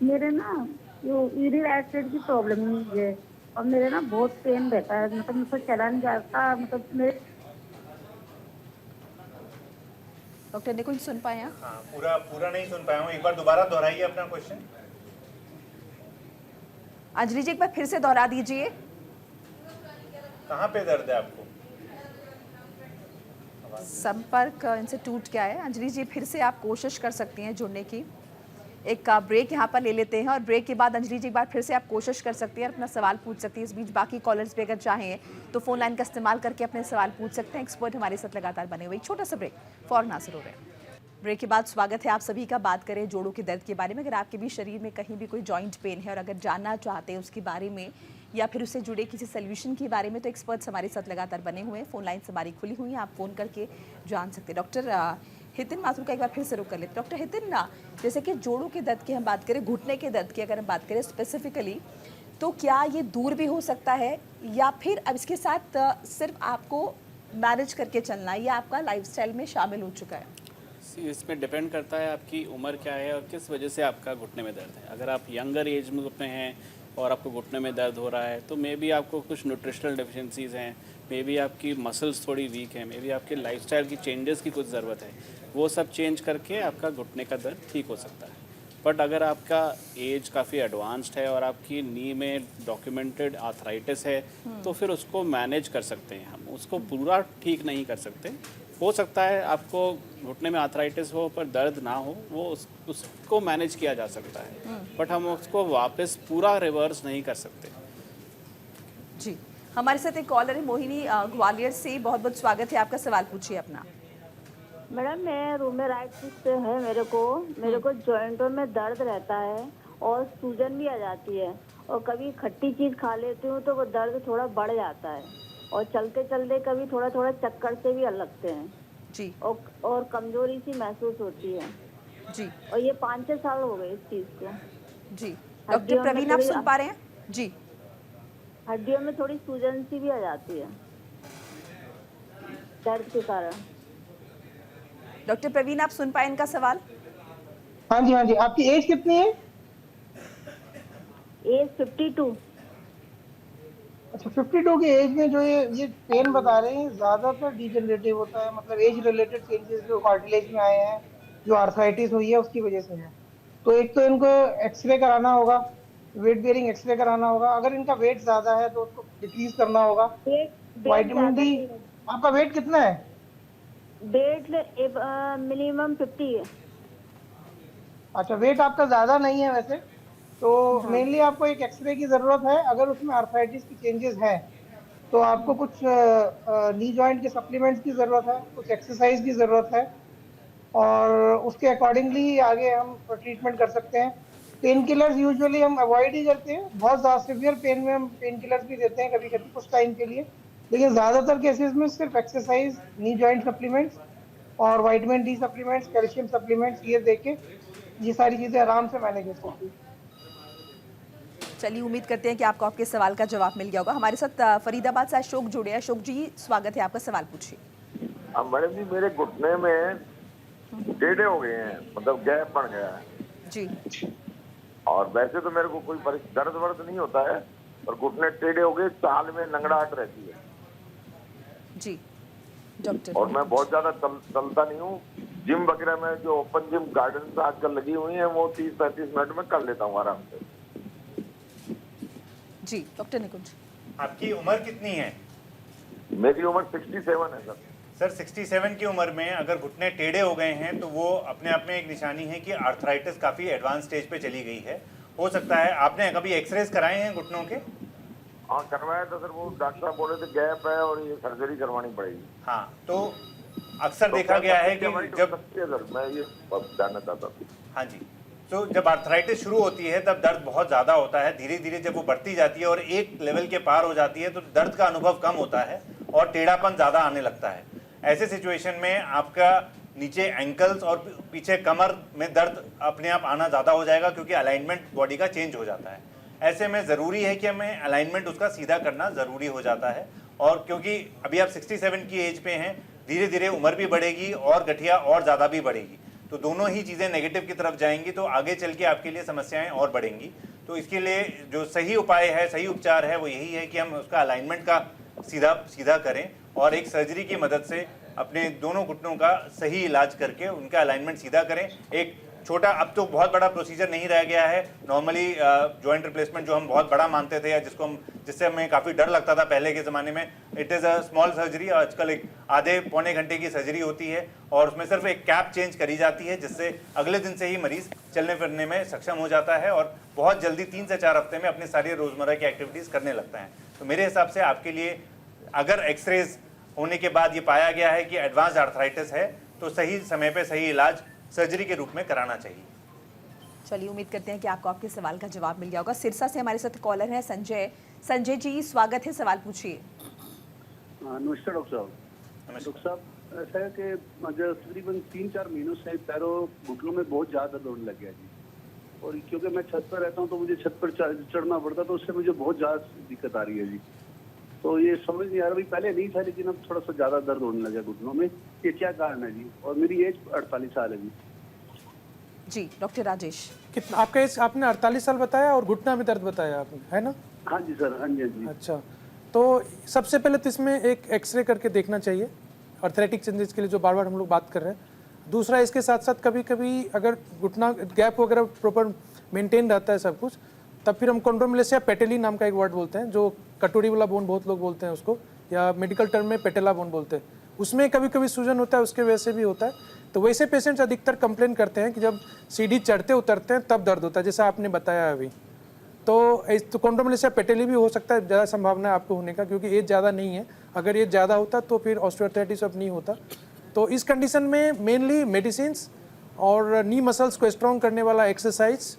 मेरे ना जो यूरिक एसिड की प्रॉब्लम है मुझे, और मेरे ना बहुत पेन रहता है, मतलब मुझसे चला नहीं जाता, मतलब मेरे। डॉक्टर निकुंज सुन पाए आप? हाँ, पूरा नहीं सुन पाया हूँ, एक बार दोबारा दोहराइए अपना क्वेश्चन। अंजलि जी एक बार फिर से दोहरा दीजिए। कहाँ पे दर्द है आपको? संपर्क इनसे टूट गया है। अंजलि जी फिर से आप कोशिश कर सकती हैं जुड़ने की। एक ब्रेक यहाँ पर ले लेते हैं और ब्रेक के बाद अंजलि जी एक बार फिर से आप कोशिश कर सकती हैं और अपना सवाल पूछ सकती हैं। इस बीच बाकी कॉलर्स भी अगर चाहें तो फोन लाइन का इस्तेमाल करके अपने सवाल पूछ सकते हैं। एक्सपर्ट हमारे साथ लगातार बने हुए। एक छोटा सा ब्रेक फौरन हासिल हो रहे हैं। ब्रेक के बाद स्वागत है आप सभी का। बात करें जोड़ों के दर्द के बारे में। अगर आपके भी शरीर में कहीं भी कोई जॉइंट पेन है और अगर जानना चाहते हैं उसके बारे में या फिर उससे जुड़े किसी सोल्यूशन के बारे में, तो एक्सपर्ट्स हमारे साथ लगातार बने हुए हैं। फोन लाइन हमारी खुली हुई है, आप फोन करके जान सकते हैं। डॉक्टर हितिन माथुर का एक बार फिर से रुक कर लेते। डॉक्टर हितिन, जैसे कि जोड़ों के दर्द की हम बात करें, घुटने के दर्द की अगर हम बात करें स्पेसिफिकली, तो क्या ये दूर भी हो सकता है या फिर अब इसके साथ सिर्फ आपको मैनेज करके चलना है या आपका लाइफस्टाइल में शामिल हो चुका है? इसमें डिपेंड करता है आपकी उम्र क्या है और किस वजह से आपका घुटने में दर्द है। अगर आप यंगर एज में हैं और आपको घुटने में दर्द हो रहा है तो मे बी आपको कुछ न्यूट्रिशनल डेफिशिएंसीज हैं, मे बी आपकी मसल्स थोड़ी वीक हैं, मे बी आपके लाइफस्टाइल की चेंजेस की कुछ ज़रूरत है। वो सब चेंज करके आपका घुटने का दर्द ठीक हो सकता है। बट अगर आपका एज काफ़ी एडवांस्ड है और आपकी नी में डॉक्यूमेंटेड आर्थराइटिस है तो फिर उसको मैनेज कर सकते हैं हम, उसको पूरा ठीक नहीं कर सकते। हो सकता है आपको घुटने में आर्थराइटिस हो पर दर्द ना हो, वो उसको मैनेज किया जा सकता है, बट हम उसको वापस पूरा रिवर्स नहीं कर सकते। जी, हमारे साथ एक कॉलर है मोहिनी ग्वालियर से। बहुत बहुत स्वागत है आपका। सवाल पूछिए अपना। मैडम मैं रूमेराइटिस से है, मेरे को जॉइंटों में दर्द रहता है और सूजन भी आ जाती है, और कभी खट्टी चीज खा लेती हूँ तो वो दर्द थोड़ा बढ़ जाता है, और चलते चलते कभी थोड़ा थोड़ा चक्कर से भी लगते हैं जी, और कमजोरी सी महसूस होती है जी, और ये 5-6 साल हो गए इस चीज को। जी। डॉक्टर प्रवीण आप सुन पा रहे हैं? जी, हड्डियों में थोड़ी सूजन सी भी आ जाती है दर्द के कारण। डॉक्टर प्रवीण आप सुन पाए इनका सवाल? हाँ जी, हाँ जी। आपकी एज कितनी है? एज 52। अच्छा, 52 की एज में जो ये पेन बता रहे हैं ज्यादातर डिजेनरेटिव होता है, मतलब एज रिलेटेड चेंजेस जो कार्टिलेज में आए हैं, जो आर्थराइटिस हुई है उसकी वजह से है। तो एक तो इनको एक्सरे कराना होगा, वेट बेयरिंग एक्सरे कराना होगा। अगर इनका वेट ज्यादा है तो उसको डिक्रीज करना होगा। विटामिन डी, आपका वेट कितना है? वेट मिनिमम 50 है। अच्छा, वेट आपका ज्यादा नहीं है वैसे, तो मेनली आपको एक एक्सरे की जरूरत है। अगर उसमें आर्थराइटिस की चेंजेस हैं तो आपको कुछ नी जॉइंट के सप्लीमेंट्स की जरूरत है, कुछ एक्सरसाइज की जरूरत है, और उसके अकॉर्डिंगली आगे हम ट्रीटमेंट कर सकते हैं। पेन किलर्स यूजुअली हम अवॉइड ही करते हैं। बहुत ज़्यादा सीवियर पेन में हम पेन किलर्स भी देते हैं कभी कभी कुछ टाइम के लिए, लेकिन ज़्यादातर केसेस में सिर्फ एक्सरसाइज, नी जॉइंट सप्लीमेंट्स और vitamin D supplements, calcium supplements, ये देके ये सारी चीज़ें आराम से मैनेज हो सकती है। चलिए, उम्मीद करते हैं कि आपको आपके सवाल का जवाब मिल गया होगा। हमारे साथ फरीदाबाद से अशोक जुड़े हैं। अशोक जी स्वागत है आपका। सवाल पूछिए। मैडम जी, मेरे घुटने में टेढ़े हो गए हैं, मतलब गैप बन गया है जी, और वैसे तो मेरे को कोई दर्द वर्द नहीं होता है, पर घुटने टेढ़े हो गए, चाल में नंगड़ाहट रहती है जी डॉक्टर। और मैं बहुत ज्यादा चलता नहीं हूँ। जिम वगैरह में जो ओपन जिम गार्डन आजकल लगी हुई है वो 30-35 मिनट में कर लेता हूँ आराम से। जी डॉक्टर निकुंज, आपकी उम्र कितनी है? मेरी उम्र 67 है सर। सर 67 की उम्र में अगर घुटने टेढ़े हो गए हैं तो वो अपने आप में एक निशानी है कि आर्थराइटिस काफ़ी एडवांस स्टेज पे चली गई है। हो सकता है आपने कभी एक्सरेज कराए हैं घुटनों के? हाँ करवाया था सर, वो डॉक्टर साहब बोले थे गैप है और ये सर्जरी करवानी पड़ेगी। हाँ, तो अक्सर देखा गया है कि जब सर मैं ये जानना चाहता हूँ। हाँ जी, तो जब आर्थराइटिस शुरू होती है तब दर्द बहुत ज़्यादा होता है। धीरे धीरे जब वो बढ़ती जाती है और एक लेवल के पार हो जाती है तो दर्द का अनुभव कम होता है और टेढ़ापन ज़्यादा आने लगता है। ऐसे सिचुएशन में आपका नीचे एंकल्स और पीछे कमर में दर्द अपने आप आना ज़्यादा हो जाएगा, क्योंकि अलाइनमेंट बॉडी का चेंज हो जाता है। ऐसे में ज़रूरी है कि हमें अलाइनमेंट उसका सीधा करना ज़रूरी हो जाता है। और क्योंकि अभी आप 67 की एज पे हैं, धीरे धीरे उम्र भी बढ़ेगी और गठिया और ज़्यादा भी बढ़ेगी। तो दोनों ही चीज़ें नेगेटिव की तरफ जाएंगी, तो आगे चल के आपके लिए समस्याएं और बढ़ेंगी। तो इसके लिए जो सही उपाय है, सही उपचार है, वो यही है कि हम उसका अलाइनमेंट का सीधा करें और एक सर्जरी की मदद से अपने दोनों घुटनों का सही इलाज करके उनका अलाइनमेंट सीधा करें। एक छोटा, अब तो बहुत बड़ा प्रोसीजर नहीं रह गया है। नॉर्मली जॉइंट रिप्लेसमेंट जो हम बहुत बड़ा मानते थे या जिससे हमें काफ़ी डर लगता था पहले के ज़माने में, it is a small surgery. आजकल एक आधे पौने घंटे की सर्जरी होती है और उसमें सिर्फ एक कैप चेंज करी जाती है, जिससे अगले दिन से ही मरीज़ चलने फिरने में सक्षम हो जाता है और बहुत जल्दी 3 से 4 हफ्ते में अपनी सारी रोज़मर्रा की एक्टिविटीज़ करने लगता है। तो मेरे हिसाब से आपके लिए अगर एक्सरेज होने के बाद ये पाया गया है कि एडवांस आर्थराइटिस है, तो सही समय पे सही इलाज सर्जरी के रूप में कराना चाहिए। चलिए, उम्मीद करते हैं कि आपको आपके सवाल का जवाब मिल गया होगा। सिरसा से हमारे साथ कॉलर है संजय। संजय जी, स्वागत है, सवाल पूछिए। नमस्कार डॉक्टर साहब। डॉक्टर साहब, ऐसा है कि मुझे तकरीबन 3-4 महीनों से पैरों घुटनों में बहुत ज़्यादा दर्द होने लग गया जी। और क्योंकि मैं छत पर रहता हूँ तो मुझे छत पर चढ़ना पड़ता, तो उससे मुझे बहुत ज़्यादा दिक्कत आ रही है जी। तो ये समझ नहीं आ रहा, पहले नहीं था लेकिन अब थोड़ा सा ज़्यादा दर्द होने लगा घुटनों में। ये क्या कारण है जी? और मेरी एज 48 साल है जी। जी डॉक्टर राजेश, कितना आपका एज? आपने 48 साल बताया और घुटना में दर्द बताया आपने, है ना? हाँ जी सर, हाँ जी, हाँ जी। अच्छा, तो सबसे पहले तो इसमें एक एक्सरे करके देखना चाहिए, आर्थराइटिक चेंजेस के लिए जो बार बार हम लोग बात कर रहे हैं। दूसरा, इसके साथ साथ कभी कभी अगर घुटना गैप वगैरह प्रॉपर मेंटेन रहता है सब कुछ, तब फिर हम कॉन्ड्रोमलेसिया पेटेली नाम का एक वर्ड बोलते हैं, जो कटोरी वाला बोन बहुत लोग बोलते हैं उसको, या मेडिकल टर्म में पेटेला बोन बोलते हैं। उसमें कभी कभी सूजन होता है, उसके वजह से भी होता है। तो वैसे पेशेंट्स अधिकतर कंप्लेन करते हैं कि जब सीढ़ी चढ़ते उतरते हैं तब दर्द होता है, जैसा आपने बताया अभी। तो कॉन्ड्रोमलेसिया पेटेली भी हो सकता है, ज़्यादा संभावना है आपको होने का, क्योंकि एज ज़्यादा नहीं है। अगर एज ज़्यादा होता तो फिर ऑस्टियोआर्थराइटिस अब नहीं होता। तो इस कंडीशन में मेनली मेडिसिन्स और नी मसल्स को स्ट्रॉन्ग करने वाला एक्सरसाइज,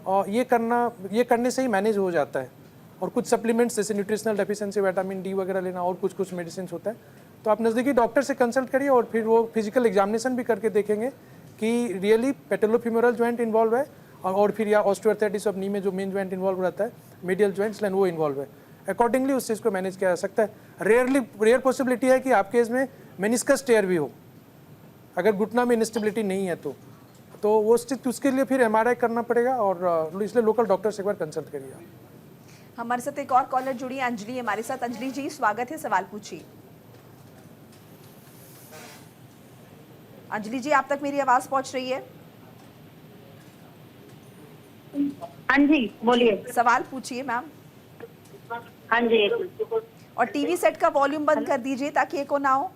और ये करने से ही मैनेज हो जाता है। और कुछ सप्लीमेंट्स जैसे न्यूट्रिशनल डेफिशिएंसी, विटामिन डी वगैरह लेना, और कुछ मेडिसिन होता है। तो आप नज़दीकी डॉक्टर से कंसल्ट करिए और फिर वो फिजिकल एग्जामिनेशन भी करके देखेंगे कि रियली पेटेलोफीमोरल जॉइंट इन्वॉल्व है, और फिर या ऑस्टियोआर्थराइटिस ऑफ नी में जो मेन जॉइंट इन्वॉल्व रहता है, मीडियल जॉइंट्स लाइन, वो इन्वॉल्व है। अकॉर्डिंगली उस चीज़ को मैनेज किया जा सकता है। रेयर पॉसिबिलिटी है कि आपके केस में मेनिस्कस टेयर भी हो, अगर घुटना में इंस्टेबिलिटी नहीं है तो वो उसके लिए फिर MRI करना पड़ेगा, और इसलिए लोकल डॉक्टर से एक बार कंसल्ट करिए। हमारे साथ एक और कॉलर जुड़ी है, अंजलि हमारे साथ। अंजलि जी, स्वागत है, सवाल पूछिए। अंजलि जी, आप तक मेरी आवाज पहुंच रही है? हाँ जी, बोलिए। सवाल पूछिए मैम। हाँ जी। और टीवी सेट का वॉल्यूम बंद कर दीजिए ताकि एको ना हो।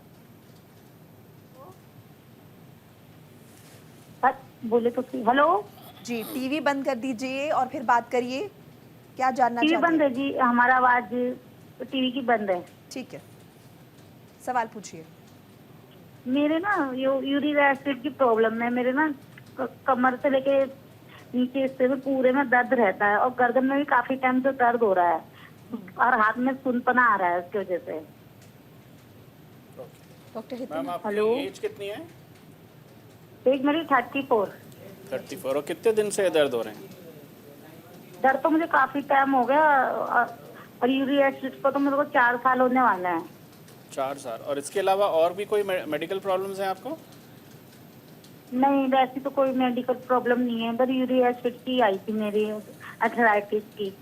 बोले तो हेलो जी, टीवी बंद कर दीजिए और फिर बात करिए। क्या जानना चाहते हैं? टीवी बंद है जी, हमारा आवाज टीवी की बंद है। ठीक है, सवाल पूछिए। मेरे ना यूरिक एसिड की प्रॉब्लम है। मेरे ना कमर से लेके नीचे हिस्से में पूरे में दर्द रहता है, और गर्दन में भी काफी टाइम से दर्द हो रहा है, और हाथ में सुनपना आ रहा है उसकी वजह से। डॉक्टर मैम, आपकी एज कितनी है? एज मेरी 34। और कितने दिन से दर्द हो रहे हैं? दर्द तो मुझे काफी टाइम हो गया, और यूरिक एसिड को तो मेरे को 4 साल होने वाला है। 4 साल। और इसके अलावा और भी कोई मेडिकल प्रॉब्लम्स हैं आपको? नहीं, वैसी तो कोई मेडिकल प्रॉब्लम नहीं है, बस यूरिक एसिड की आई थी मेरी, आर्थराइटिस की।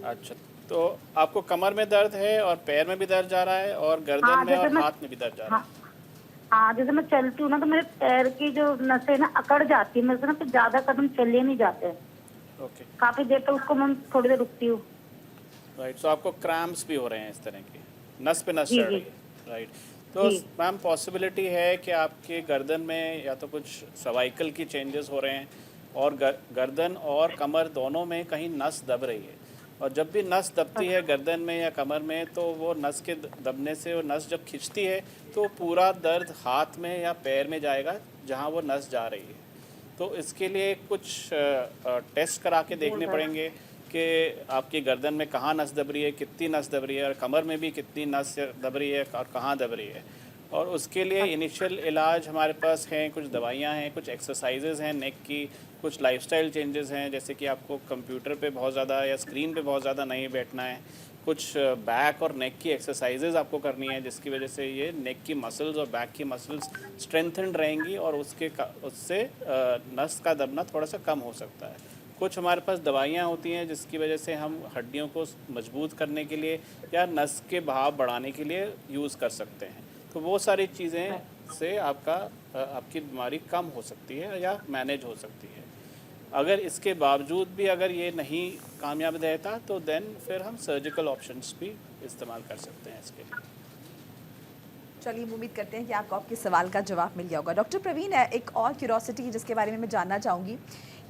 अच्छा, तो आपको कमर में दर्द है और पैर में भी दर्द जा रहा है और गर्दन में और हाथ में भी दर्द जा रहा है? हाँ, जैसे मैं चलती हूँ ना तो मेरे पैर की जो नसें ना अकड़ जाती है, मेरे से ना फिर ज्यादा कदम चले नहीं जाते। ओके, काफी देर तक उसको मैं थोड़ी देर रुकती हूँ। राइट, सो आपको क्रैम्प्स भी हो रहे हैं इस तरह के, नस पे नस चढ़ रही है, राइट? तो मैम, पॉसिबिलिटी है कि आपके गर्दन में या तो कुछ सर्वाइकल की चेंजेस हो रहे हैं, और गर्दन और कमर दोनों में कहीं नस दब रही है। और जब भी नस दबती है गर्दन में या कमर में, तो वो नस के दबने से वो नस जब खिंचती है तो पूरा दर्द हाथ में या पैर में जाएगा जहाँ वो नस जा रही है। तो इसके लिए कुछ टेस्ट करा के देखने पड़ेंगे कि आपकी गर्दन में कहाँ नस दब रही है, कितनी नस दब रही है, और कमर में भी कितनी नस दब रही है और कहाँ दब रही है। और उसके लिए इनिशियल इलाज हमारे पास हैं, कुछ दवाइयाँ हैं, कुछ एक्सरसाइजेज हैं नेक की, कुछ लाइफस्टाइल चेंजेस हैं, जैसे कि आपको कंप्यूटर पे बहुत ज़्यादा या स्क्रीन पे बहुत ज़्यादा नहीं बैठना है, कुछ बैक और नेक की एक्सरसाइजेज आपको करनी है, जिसकी वजह से ये नेक की मसल्स और बैक की मसल्स स्ट्रेंथनड रहेंगी और उससे नस का दबना थोड़ा सा कम हो सकता है। कुछ हमारे पास दवाइयाँ होती हैं जिसकी वजह से हम हड्डियों को मजबूत करने के लिए या नस के बहाव बढ़ाने के लिए यूज़ कर सकते हैं। तो वो सारी चीज़ें से आपकी बीमारी कम हो सकती है या मैनेज हो सकती है। अगर इसके बावजूद भी अगर ये नहीं कामयाब रहता तो देन फिर हम सर्जिकल ऑप्शंस भी इस्तेमाल कर सकते हैं इसके लिए। चलिए, उम्मीद करते हैं कि आपको आपके सवाल का जवाब मिल गया होगा। डॉक्टर प्रवीण, एक और क्यूरोसिटी जिसके बारे में मैं जानना चाहूँगी,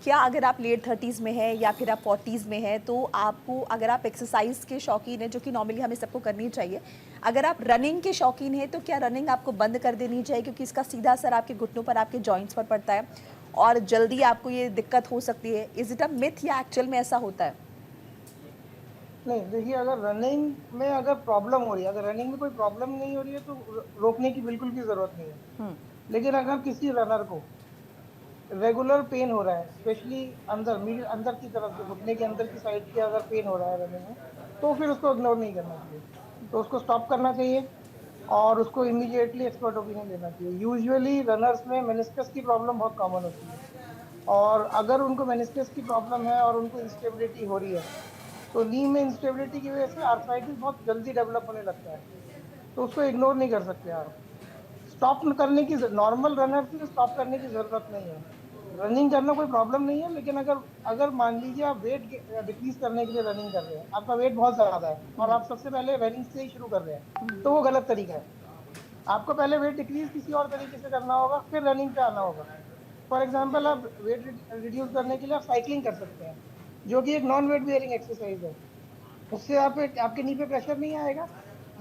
क्या अगर आप लेट 30s में हैं या फिर आप 40s में हैं तो आपको, अगर आप एक्सरसाइज के शौकीन हैं, जो कि नॉर्मली हमें सबको करनी चाहिए, अगर आप रनिंग के शौकीन हैं तो क्या रनिंग आपको बंद कर देनी चाहिए, क्योंकि इसका सीधा असर आपके घुटनों पर, आपके जॉइंट्स पर पड़ता है और जल्दी आपको ये दिक्कत हो सकती है? इज इट अ मिथ या एक्चुअल में ऐसा होता है? नहीं, देखिए, अगर रनिंग में अगर प्रॉब्लम हो रही है, अगर रनिंग में कोई प्रॉब्लम नहीं हो रही है तो रोकने की बिल्कुल भी ज़रूरत नहीं है। लेकिन अगर किसी रनर को रेगुलर पेन हो रहा है, स्पेशली अंदर की तरफ से, घुटने के अंदर की साइड की अगर पेन हो रहा है रनिंग में, तो फिर उसको इग्नोर नहीं करना चाहिए, तो उसको स्टॉप करना चाहिए और उसको इमीडिएटली एक्सपर्ट ओपिनियन लेना चाहिए। यूजुअली रनर्स में मेनिस्कस की प्रॉब्लम बहुत कॉमन होती है, और अगर उनको मेनिस्कस की प्रॉब्लम है और उनको इंस्टेबिलिटी हो रही है, तो नी में इंस्टेबिलिटी की वजह से आर्थराइटिस बहुत जल्दी डेवलप होने लगता है, तो उसको इग्नोर नहीं कर सकते आप। स्टॉप करने की, नॉर्मल रनर से स्टॉप करने की ज़रूरत नहीं है। रनिंग करना कोई प्रॉब्लम नहीं है, लेकिन अगर मान लीजिए आप वेट डिक्रीज करने के लिए रनिंग कर रहे हैं, आपका वेट बहुत ज़्यादा है और आप सबसे पहले रनिंग से ही शुरू कर रहे हैं, तो वो गलत तरीका है। आपको पहले वेट डिक्रीज किसी और तरीके से करना होगा, फिर रनिंग पे आना होगा। फॉर एग्जाम्पल, आप वेट रिड्यूस करने के लिए आप साइकिलिंग कर सकते हैं, जो कि एक नॉन वेट बेयरिंग एक्सरसाइज है। उससे आपके नी पे प्रेशर नहीं आएगा।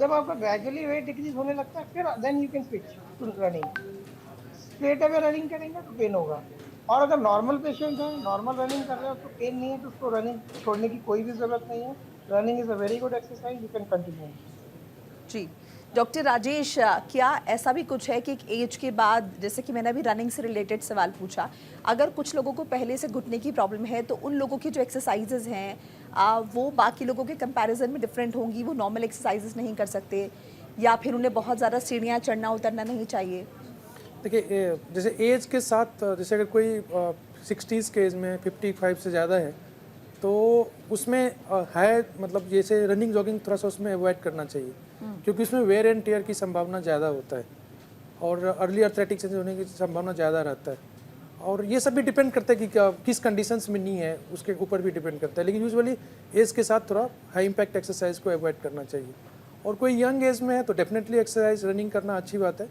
जब आपका ग्रेजुअली वेट डिक्रीज होने लगता है, फिर then you can switch to running. Straight away running करेंगे तो पेन होगा, और अगर नॉर्मल पेशेंट है, नॉर्मल रनिंग कर रहे हो तो पेन नहीं है, तो उसको रनिंग छोड़ने की कोई भी ज़रूरत नहीं है। Running is a very good exercise, you can continue. जी डॉक्टर राजेश, क्या ऐसा भी कुछ है कि एक एज के बाद, जैसे कि मैंने अभी रनिंग से रिलेटेड सवाल पूछा, अगर कुछ लोगों को पहले से घुटने की प्रॉब्लम है तो उन लोगों की जो एक्सरसाइजेज हैं वो बाकी लोगों के कंपैरिजन में डिफरेंट होंगी, वो नॉर्मल एक्सरसाइजेज नहीं कर सकते, या फिर उन्हें बहुत ज़्यादा सीढ़ियाँ चढ़ना उतरना नहीं चाहिए? देखिए, जैसे एज के साथ, जैसे अगर कोई 60s के एज में 55 से ज़्यादा है तो उसमें है, मतलब जैसे रनिंग जॉगिंग थोड़ा सा उसमें अवॉइड करना चाहिए, क्योंकि उसमें वेयर एंड टेयर की संभावना ज़्यादा होता है और अर्ली आर्थराइटिक सेंस होने की संभावना ज़्यादा रहता है। और ये सब भी डिपेंड करता है कि किस कंडीशंस में नी है, उसके ऊपर भी डिपेंड करता है। लेकिन यूजुअली एज के साथ थोड़ा हाई इम्पैक्ट एक्सरसाइज को अवॉइड करना चाहिए। और कोई यंग एज में है तो डेफिनेटली एक्सरसाइज रनिंग करना अच्छी बात है,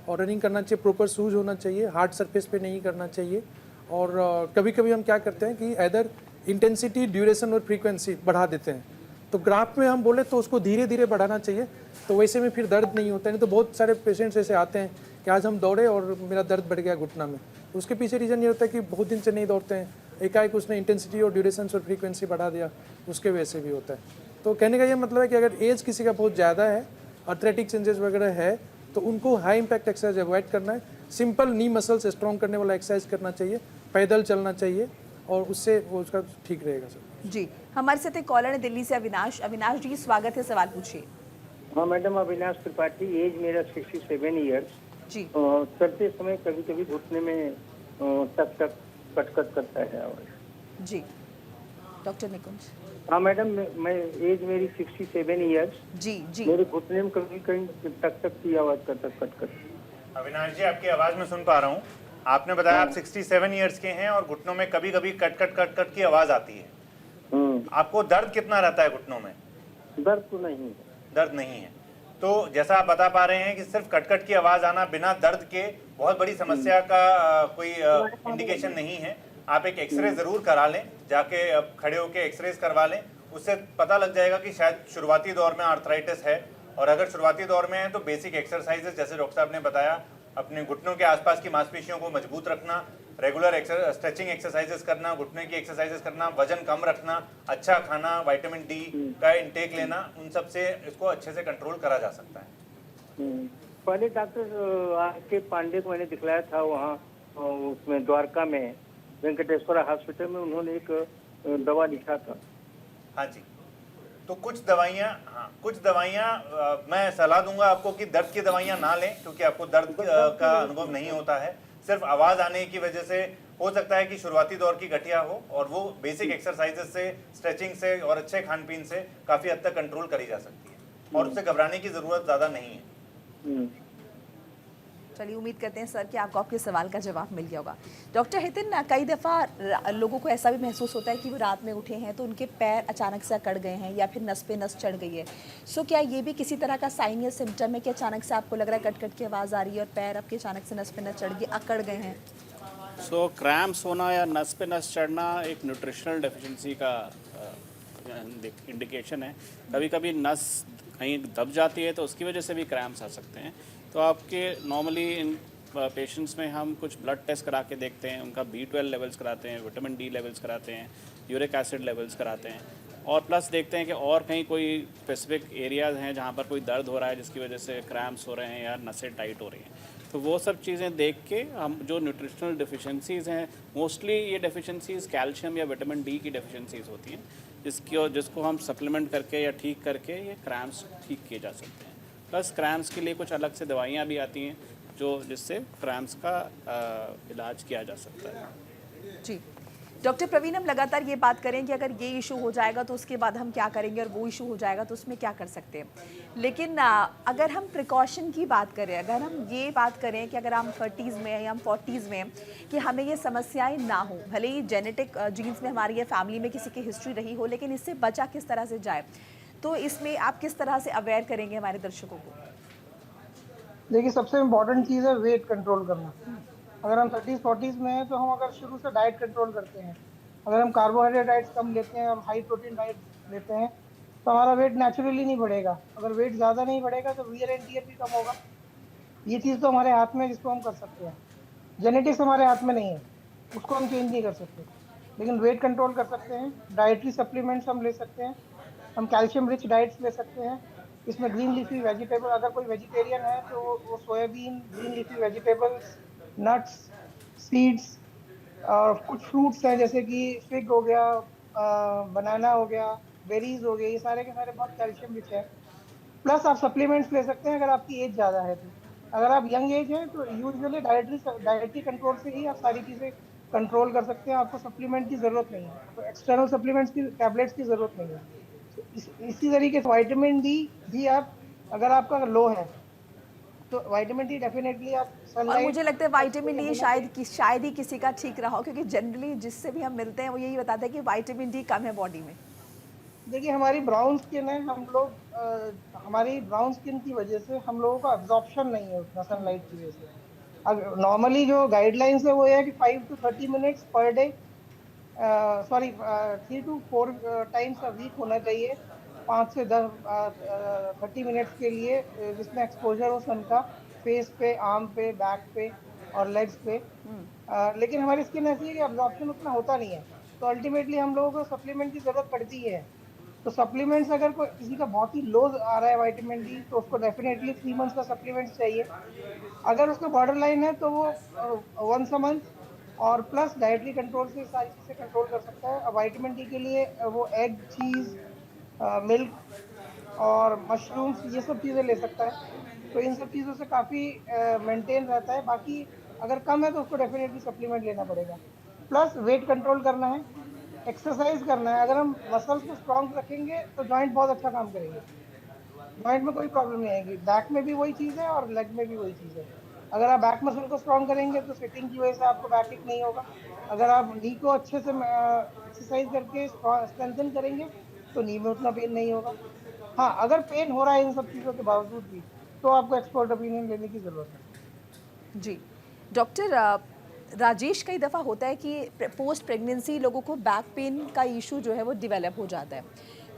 और रनिंग करना चाहिए, प्रॉपर शूज़ होना चाहिए, हार्ड सरफेस पे नहीं करना चाहिए। और कभी कभी हम क्या करते हैं कि इधर इंटेंसिटी, ड्यूरेशन और फ्रीक्वेंसी बढ़ा देते हैं, तो ग्राफ में हम बोले तो उसको धीरे धीरे बढ़ाना चाहिए, तो वैसे में फिर दर्द नहीं होता है। नहीं तो बहुत सारे पेशेंट्स ऐसे आते हैं कि आज हम दौड़े और मेरा दर्द बढ़ गया घुटना में, उसके पीछे रीज़न ये होता है कि बहुत दिन से नहीं दौड़ते हैं, एकाएक उसने इंटेंसिटी और ड्यूरेशन और फ्रीक्वेंसी बढ़ा दिया, उसके वजह से भी होता है। तो कहने का ये मतलब है कि अगर एज किसी का बहुत ज़्यादा है, आर्थराइटिक चेंजेस वगैरह है, तो उनको हाई इम्पैक्ट एक्सरसाइज अवॉइड करना है। सिंपल नी मसल्स स्ट्रॉन्ग करने वाला एक्सरसाइज करना चाहिए, पैदल चलना चाहिए, और उससे वो उसका ठीक रहेगा सर। जी, हमारे साथ एक कॉलर है दिल्ली से, अविनाश। अविनाश जी, स्वागत है, सवाल पूछिए। हाँ मैडम, अविनाश त्रिपाठी, एज मेरा 67 ईयर्स जी। चलते समय कभी कभी घुटने में टक टक कटकट करता है आवाज। जी डॉक्टर निकुंज। हाँ मैडम, मैं एज मेरी 67 ईयर्स। जी जी। मेरे घुटने में कभी कहीं टक टक की आवाज करता कट। अविनाश जी, आपकी आवाज में सुन पा रहा हूँ। आपने बताया आप 67 ईयर्स के हैं और घुटनों में कभी कभी कट कट कट कट की आवाज आती है। आपको दर्द कितना रहता है घुटनों में? दर्द तो नहीं है। दर्द नहीं है। तो जैसा आप बता पा रहे हैं कि सिर्फ कटकट की आवाज आना बिना दर्द के बहुत बड़ी समस्या का कोई इंडिकेशन नहीं है। आप एक एक्सरे जरूर करा लें, जाके खड़े होके एक्सरे करवा लें, उससे पता लग जाएगा कि शायद शुरुआती दौर में आर्थराइटिस है। और अगर शुरुआती दौर में है तो बेसिक एक्सरसाइजेस जैसे डॉक्टर साहब ने बताया, अपने घुटनों के आसपास की मांसपेशियों को मजबूत रखना, रेगुलर स्ट्रेचिंग एक्सरसाइजेस करना, घुटने की एक्सरसाइजेस करना, वजन कम रखना, अच्छा खाना, विटामिन डी का इंटेक लेना, उन सब से इसको अच्छे से कंट्रोल करा जा सकता है। पहले डॉक्टर आके पांडे को मैंने दिखलाया था वहाँ उसमें द्वारका में वेंकटेश्वरा हॉस्पिटल में, उन्होंने एक दवा लिखा था। हाँ जी, तो कुछ दवाइयाँ मैं सलाह दूंगा आपको कि दर्द की दवाइयाँ ना लें, क्योंकि आपको दर्द का अनुभव नहीं होता है। सिर्फ आवाज़ आने की वजह से हो सकता है कि शुरुआती दौर की गठिया हो, और वो बेसिक एक्सरसाइजेस से, स्ट्रेचिंग से और अच्छे खान पीन से काफ़ी हद तक कंट्रोल करी जा सकती है, और उससे घबराने की ज़रूरत ज़्यादा नहीं है। चलिए, उम्मीद करते हैं सर कि आपको आपके सवाल का जवाब मिल गया होगा। डॉक्टर हितिन, कई दफ़ा लोगों को ऐसा भी महसूस होता है कि वो रात में उठे हैं तो उनके पैर अचानक से अकड़ गए हैं या फिर नस पे नस चढ़ गई है। सो क्या ये भी किसी तरह का साइन या सिम्टम है कि अचानक से आपको लग रहा है कट कट की आवाज़ आ रही है और पैर आपके अचानक से नस पे नस चढ़ गई, अकड़ गए हैं? सो क्रैम्प्स होना या नस पे नस चढ़ना एक न्यूट्रिशनल डेफिशिएंसी का इंडिकेशन है। कभी कभी नस कहीं दब जाती है तो उसकी वजह से भी क्रैम्प्स आ सकते हैं। तो आपके नॉर्मली इन पेशेंट्स में हम कुछ ब्लड टेस्ट करा के देखते हैं, उनका B12 लेवल्स कराते हैं, विटामिन D लेवल्स कराते हैं, यूरिक एसिड लेवल्स कराते हैं, और प्लस देखते हैं कि और कहीं कोई स्पेसिफिक एरियाज़ हैं जहाँ पर कोई दर्द हो रहा है जिसकी वजह से क्रैम्प्स हो रहे हैं या नसें टाइट हो रही हैं। तो वो सब चीज़ें देख के हम जो न्यूट्रिशनल डेफिशिएंसीज़ हैं, मोस्टली ये डेफिशिएंसीज़ कैल्शियम या विटामिन D की डेफिशिएंसीज़ होती हैं, जिसको हम सप्लीमेंट करके या ठीक करके ये क्रैम्प्स ठीक किए जा सकते हैं। प्लस क्रैम्प्स के लिए कुछ अलग से दवाइयाँ भी आती हैं जिससे क्रैम्प्स का इलाज किया जा सकता है। जी डॉक्टर प्रवीण, हम लगातार ये बात करें कि अगर ये इशू हो जाएगा तो उसके बाद हम क्या करेंगे, और वो इशू हो जाएगा तो उसमें क्या कर सकते हैं। लेकिन अगर हम प्रिकॉशन की बात करें, अगर हम ये बात करें कि अगर हम 30s में हैं या हम 40s में हैं कि हमें ये समस्याएं ना हो, भले ही जेनेटिक जीन्स में हमारी या फैमिली में किसी की हिस्ट्री रही हो, लेकिन इससे बचा किस तरह से जाए, तो इसमें आप किस तरह से अवेयर करेंगे हमारे दर्शकों को? देखिए, सबसे इम्पोर्टेंट चीज़ है वेट कंट्रोल करना। अगर हम 30-40s में हैं तो हम अगर शुरू से डाइट कंट्रोल करते हैं, अगर हम कार्बोहाइड्रेट डाइट्स कम लेते हैं और हाई प्रोटीन डाइट लेते हैं, तो हमारा वेट नेचुरली नहीं बढ़ेगा। अगर वेट ज़्यादा नहीं बढ़ेगा तो वियर एंड टियर भी कम होगा। ये चीज़ तो हमारे हाथ में है, जिसको हम कर सकते हैं। जेनेटिक्स हमारे हाथ में नहीं है, उसको हम चेंज नहीं कर सकते, लेकिन वेट कंट्रोल कर सकते हैं। डाइटरी सप्लीमेंट्स हम ले सकते हैं, हम कैल्शियम रिच डाइट्स ले सकते हैं। इसमें ग्रीन लीफी वेजिटेबल, अगर कोई वेजिटेरियन है तो वो soybean, green leafy vegetables, nuts, seeds, और कुछ फ्रूट्स हैं जैसे कि फिग हो गया, बनाना हो गया, बेरीज हो गए, ये सारे के सारे बहुत कैल्शियम रिच है। प्लस आप सप्लीमेंट्स ले सकते हैं अगर आपकी एज ज़्यादा है तो। अगर आप यंग एज हैं तो यूजुअली डाइटरी कंट्रोल से ही आप सारी चीज़ें कंट्रोल कर सकते हैं। आपको सप्लीमेंट की ज़रूरत नहीं है, तो एक्सटर्नल सप्लीमेंट्स की, टैबलेट्स की ज़रूरत नहीं है। इसी तरीके से विटामिन डी भी आप, अगर आपका लो है तो विटामिन डी डेफिनेटली आप और मुझे लगता है विटामिन डी शायद ही किसी का ठीक रहा हो, क्योंकि जनरली जिससे भी हम मिलते हैं वो यही बताते हैं कि विटामिन डी कम है बॉडी में। देखिए, हमारी ब्राउन स्किन है, हम लोग हमारी ब्राउन स्किन की वजह से हम लोगों का एब्जॉर्प्शन नहीं है उतना सनलाइट की वजह से। अब नॉर्मली जो गाइडलाइंस है वो है कि 5 to 30 minutes per day, 3 to 4 times a week होना चाहिए, 5 से 30 मिनट्स के लिए, जिसमें एक्सपोजर हो सन का, फेस पे, आर्म पे, बैक पे और लेग्स पे। लेकिन हमारी स्किन ऐसी है कि अब्जॉर्प्शन उतना होता नहीं है, तो अल्टीमेटली हम लोगों को सप्लीमेंट की ज़रूरत पड़ती है। तो सप्लीमेंट्स, अगर कोई किसी का बहुत ही लो आ रहा है विटामिन डी, तो उसको डेफिनेटली 3 मंथ्स का सप्लीमेंट्स चाहिए। अगर उसका बॉर्डर लाइन है तो वो 1 मंथ, और प्लस डाइटरी कंट्रोल से सारी चीज़ें कंट्रोल कर सकता है। अब विटामिन डी के लिए वो एग, चीज़, मिल्क और मशरूम्स, ये सब चीज़ें ले सकता है। तो इन सब चीज़ों से काफ़ी मेंटेन रहता है। बाकी अगर कम है तो उसको डेफिनेटली सप्लीमेंट लेना पड़ेगा। प्लस वेट कंट्रोल करना है, एक्सरसाइज करना है। अगर हम मसल्स को स्ट्रॉन्ग रखेंगे तो जॉइंट बहुत अच्छा काम करेंगे, जॉइंट में कोई प्रॉब्लम नहीं आएगी। बैक में भी वही चीज़ है और लेग में भी वही चीज़ है। अगर आप बैक मसल को स्ट्रॉन्ग करेंगे तो सिटिंग की वजह से आपको बैक एक नहीं होगा। अगर आप नी को अच्छे से एक्सरसाइज करके स्ट्रेंथन करेंगे तो नी में उतना पेन नहीं होगा। हाँ, अगर पेन हो रहा है इन सब चीज़ों के बावजूद भी, तो आपको एक्सपर्ट ओपिनियन लेने की ज़रूरत है। जी डॉक्टर राजेश, कई दफ़ा होता है कि पोस्ट प्रेगनेंसी लोगों को बैक पेन का इशू जो है वो डेवलप हो जाता है।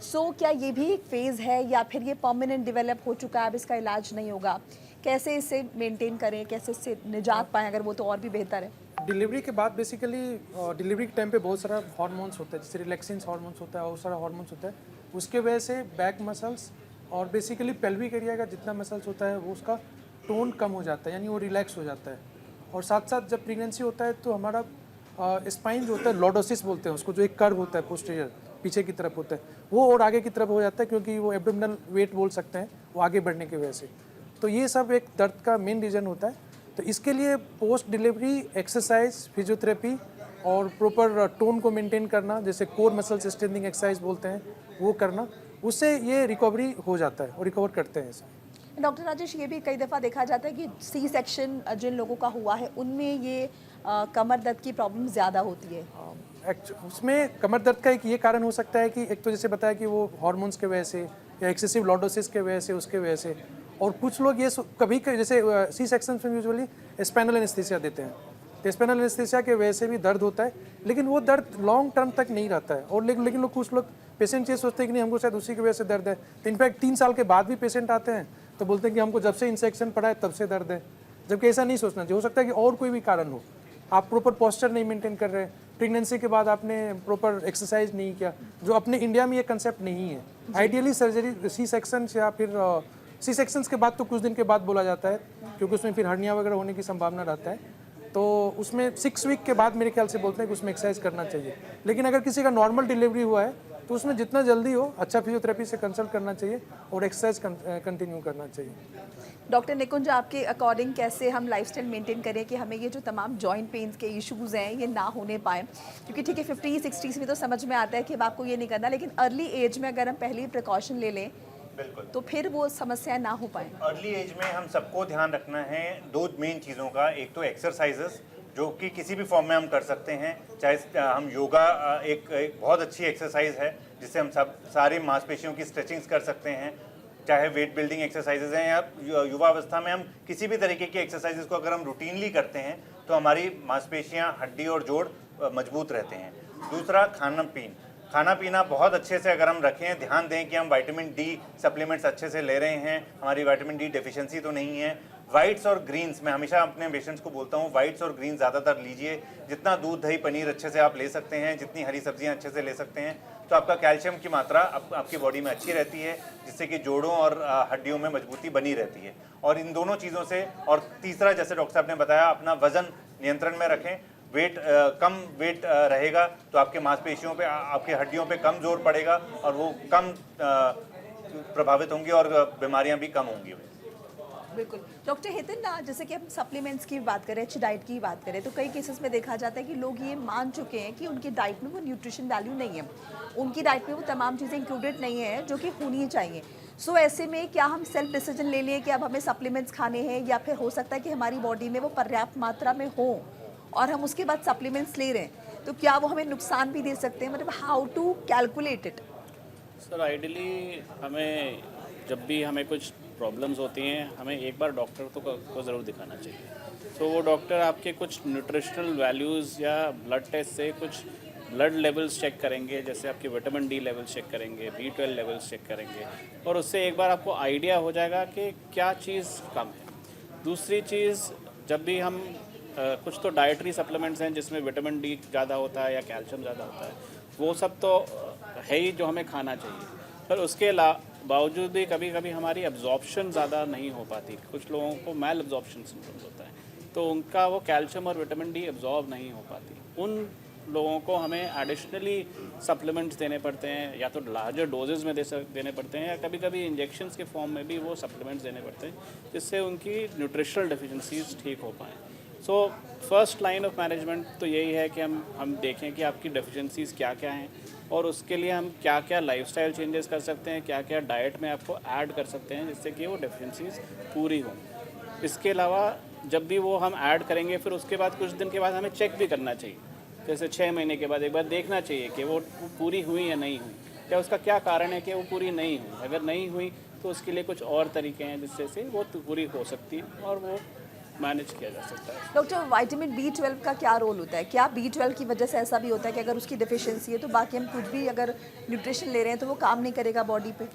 सो क्या ये भी एक फेज़ है या फिर ये परमानेंट डेवलप हो चुका है, अब इसका इलाज नहीं होगा? कैसे इसे मेंटेन करें, कैसे इससे निजात पाएँ, अगर वो तो और भी बेहतर है। डिलीवरी के बाद बेसिकली डिलीवरी के टाइम पे बहुत सारा हार्मोन्स होता है, जैसे रिलैक्सिंग हार्मोन्स होता है और सारा हार्मोन्स होता है, उसके वजह से बैक मसल्स और बेसिकली पेल्विक एरिया का जितना मसल्स होता है वो उसका टोन कम हो जाता है, यानी वो रिलैक्स हो जाता है। और साथ साथ जब प्रेगनेंसी होता है तो हमारा स्पाइन जो होता है, लॉर्डोसिस बोलते हैं उसको, जो एक कर्व होता है पोस्टीरियर, पीछे की तरफ होता है वो और आगे की तरफ हो जाता है, क्योंकि वो एब्डोमिनल वेट बोल सकते हैं वो आगे बढ़ने की वजह से। तो ये सब एक दर्द का मेन रीज़न होता है। तो इसके लिए पोस्ट डिलीवरी एक्सरसाइज, फिजियोथेरेपी और प्रॉपर टोन को मेंटेन करना, जैसे कोर मसल्स स्ट्रेंथनिंग एक्सरसाइज बोलते हैं, वो करना, उससे ये रिकवरी हो जाता है और रिकवर करते हैं ऐसा। डॉक्टर राजेश, ये भी कई दफ़ा देखा जाता है कि सी सेक्शन जिन लोगों का हुआ है उनमें ये कमर दर्द की प्रॉब्लम ज़्यादा होती है। उसमें कमर दर्द का एक ये कारण हो सकता है कि एक तो जैसे बताया कि वो हार्मोन्स के वजह से या एक्सेसिव लॉर्डोसिस के वजह से, उसके वजह से, और कुछ लोग ये कभी जैसे सी सेक्शन में यूजुअली स्पाइनल एनेस्थीसिया देते हैं, तो स्पाइनल एनेस्थीसिया के वजह से भी दर्द होता है, लेकिन वो दर्द लॉन्ग टर्म तक नहीं रहता है। और लेकिन लोग कुछ लोग पेशेंट ये सोचते हैं कि नहीं हमको शायद उसी की वजह से दर्द है, तो इनफैक्ट 3 साल के बाद भी पेशेंट आते हैं तो बोलते हैं कि हमको जब से इंसेक्शन पड़ा है तब से दर्द है, जबकि ऐसा नहीं सोचना चाहिए। हो सकता है कि और कोई भी कारण हो, आप प्रॉपर पोस्चर नहीं मेंटेन कर रहे, प्रेगनेंसी के बाद आपने प्रॉपर एक्सरसाइज नहीं किया, जो अपने इंडिया में ये कंसेप्ट नहीं है। आइडियली सर्जरी सी सेक्शन या फिर सी सेक्शंस के बाद तो कुछ दिन के बाद बोला जाता है, क्योंकि उसमें फिर हर्निया वगैरह होने की संभावना रहता है, तो उसमें 6 वीक के बाद मेरे ख्याल से बोलते हैं कि उसमें एक्सरसाइज करना चाहिए। लेकिन अगर किसी का नॉर्मल डिलीवरी हुआ है तो उसमें जितना जल्दी हो अच्छा फिजियोथेरेपी से कंसल्ट करना चाहिए और एक्सरसाइज कंटिन्यू करना चाहिए। डॉक्टर निकुंज, आपके अकॉर्डिंग कैसे हम लाइफस्टाइल मेंटेन करें कि हमें ये जो तमाम जॉइंट पेन्स के इश्यूज़ हैं ये ना होने पाए? क्योंकि ठीक है 50-60s में तो समझ में आता है कि अब आपको ये नहीं करना, लेकिन अर्ली एज में अगर हम पहले प्रिकॉशन ले लें बिल्कुल तो फिर वो समस्या ना हो पाए। अर्ली एज में हम सबको ध्यान रखना है 2 मेन चीज़ों का। एक तो एक्सरसाइजेस जो कि किसी भी फॉर्म में हम कर सकते हैं, चाहे हम योगा एक बहुत अच्छी एक्सरसाइज है जिससे हम सारी मांसपेशियों की स्ट्रेचिंग्स कर सकते हैं, चाहे वेट बिल्डिंग एक्सरसाइजेज हैं या युवावस्था में हम किसी भी तरीके की एक्सरसाइजेज को अगर हम रूटीनली करते हैं तो हमारी मांसपेशियां, हड्डी और जोड़ मजबूत रहते हैं। दूसरा, खाना पीना बहुत अच्छे से अगर हम रखें, ध्यान दें कि हम विटामिन डी सप्लीमेंट्स अच्छे से ले रहे हैं, हमारी विटामिन डी डेफिशिएंसी तो नहीं है। वाइट्स और ग्रीन्स, मैं हमेशा अपने पेशेंट्स को बोलता हूँ वाइट्स और ग्रीन्स ज़्यादातर लीजिए। जितना दूध, दही, पनीर अच्छे से आप ले सकते हैं, जितनी हरी सब्जियाँ अच्छे से ले सकते हैं, तो आपका कैल्शियम की मात्रा आपकी बॉडी में अच्छी रहती है, जिससे कि जोड़ों और हड्डियों में मजबूती बनी रहती है। और इन दोनों चीज़ों से, और तीसरा जैसे डॉक्टर साहब ने बताया, अपना वजन नियंत्रण में रखें। कम वेट रहेगा तो आपके मांसपेशियों पे, आपके हड्डियों पे कम जोर पड़ेगा और वो कम प्रभावित होंगी और बीमारियां भी कम होंगी। बिल्कुल डॉक्टर हितिन, जैसे कि हम सप्लीमेंट्स की बात करें, अच्छी डाइट की बात करें, तो कई केसेस में देखा जाता है कि लोग ये मान चुके हैं कि उनकी डाइट में वो न्यूट्रिशन वैल्यू नहीं है, उनकी डाइट में वो तमाम चीज़ें इंक्लूडेड नहीं है जो कि होनी चाहिए। सो ऐसे में क्या हम सेल्फ डिसीजन ले लें कि अब हमें सप्लीमेंट्स खाने हैं, या फिर हो सकता है कि हमारी बॉडी में वो पर्याप्त मात्रा में हो और हम उसके बाद सप्लीमेंट्स ले रहे हैं, तो क्या वो हमें नुकसान भी दे सकते हैं? मतलब how to calculate it? Sir ideally हमें जब भी हमें कुछ प्रॉब्लम्स होती हैं, हमें एक बार डॉक्टर को ज़रूर दिखाना चाहिए। तो वो डॉक्टर आपके कुछ न्यूट्रिशनल वैल्यूज़ या ब्लड टेस्ट से कुछ ब्लड लेवल्स चेक करेंगे, जैसे आपके विटामिन डी लेवल्स चेक करेंगे, B12 लेवल्स चेक करेंगे, और उससे एक बार आपको आइडिया हो जाएगा कि क्या चीज़ कम है। दूसरी चीज़, जब भी हम कुछ तो डाइटरी सप्लीमेंट्स हैं जिसमें विटामिन डी ज़्यादा होता है या कैल्शियम ज़्यादा होता है, वो सब तो है ही जो हमें खाना चाहिए, पर उसके बावजूद भी कभी कभी हमारी एब्जॉर्प्शन ज़्यादा नहीं हो पाती। कुछ लोगों को मैल एब्जॉर्प्शन सिंड्रोम होता है, तो उनका वो कैल्शियम और विटामिन डी एब्जॉर्ब नहीं हो पाती। उन लोगों को हमें एडिशनली सप्लीमेंट्स देने पड़ते हैं, या तो लार्जर डोजेज़ में देने पड़ते हैं, या कभी कभी इंजेक्शंस के फॉर्म में भी वो सप्लीमेंट्स देने पड़ते हैं, जिससे उनकी न्यूट्रिशनल डेफिशिएंसीज ठीक हो पाएँ। So first line of management तो यही है कि हम देखें कि आपकी डेफिशिएंसीज क्या क्या हैं, और उसके लिए हम क्या क्या लाइफस्टाइल चेंजेस कर सकते हैं, क्या क्या डाइट में आपको ऐड कर सकते हैं जिससे कि वो डेफिशिएंसीज पूरी हों। इसके अलावा जब भी वो हम ऐड करेंगे, फिर उसके बाद कुछ दिन के बाद हमें चेक भी करना चाहिए, जैसे 6 महीने के बाद एक बार देखना चाहिए कि वो पूरी हुई या नहीं हुई, या उसका क्या कारण है कि वो पूरी नहीं हुई। अगर नहीं हुई तो उसके लिए कुछ और तरीके हैं जिससे से वो पूरी हो सकती है और वो मैनेज किया जा सकता है। डॉक्टर, विटामिन B12 का क्या रोल होता है? क्या B12 की वजह से ऐसा भी होता है कि अगर उसकी डिफिशियंसी है तो बाकी हम कुछ भी अगर न्यूट्रिशन ले रहे हैं तो वो काम नहीं करेगा बॉडी पे?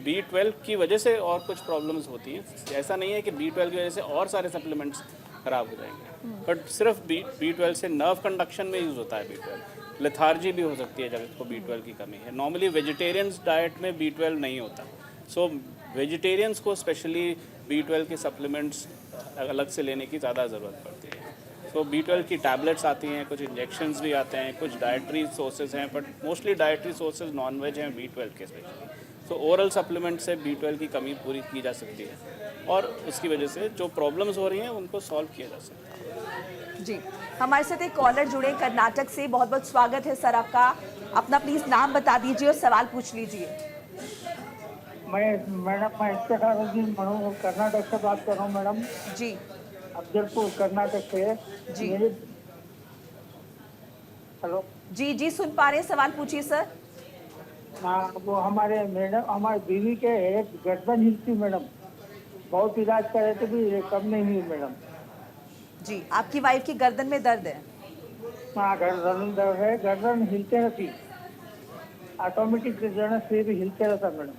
B12 की वजह से और कुछ प्रॉब्लम्स होती हैं। ऐसा नहीं है कि B12 की वजह से और सारे सप्लीमेंट्स ख़राब हो जाएंगे, बट सिर्फ B12 से नर्व कंडक्शन में यूज़ होता है B12। लेथार्जी भी हो सकती है जब इसको B12 की कमी है। नॉर्मली वेजिटेरियंस डाइट में B12 नहीं होता, सो वेजिटेरियंस को स्पेशली B12 के सप्लीमेंट्स अलग से लेने की ज़्यादा ज़रूरत पड़ती है। तो B12 की टैबलेट्स आती हैं, कुछ इंजेक्शंस भी आते हैं, कुछ डाइटरी सोर्सेज हैं, but mostly dietary sources non veg हैं B12 के स्पेशली। तो ओरल सप्लीमेंट से B12 की कमी पूरी की जा सकती है और उसकी वजह से जो प्रॉब्लम्स हो रही हैं उनको सॉल्व किया जा सकता है। जी, हमारे साथ एक कॉलर जुड़े कर्नाटक से। बहुत बहुत स्वागत है सर आपका। अपना प्लीज नाम बता दीजिए और सवाल पूछ लीजिए। मैं इफ्तिखारुद्दीन मनू कर्नाटक से बात कर रहा हूँ मैडम जी। अफजलपुर कर्नाटक से जी। हेलो जी जी, सुन पा रहे हैं, सवाल पूछिए सर। हाँ, वो हमारे बीवी के एक गर्दन हिलती मैडम, बहुत इलाज करे तो भी कम नहीं हुई मैडम। जी, आपकी वाइफ की गर्दन में दर्द है? हाँ, गर्दन दर्द है, गर्दन हिलते रहती, ऑटोमेटिक गर्दन से भी हिलते रहता मैडम,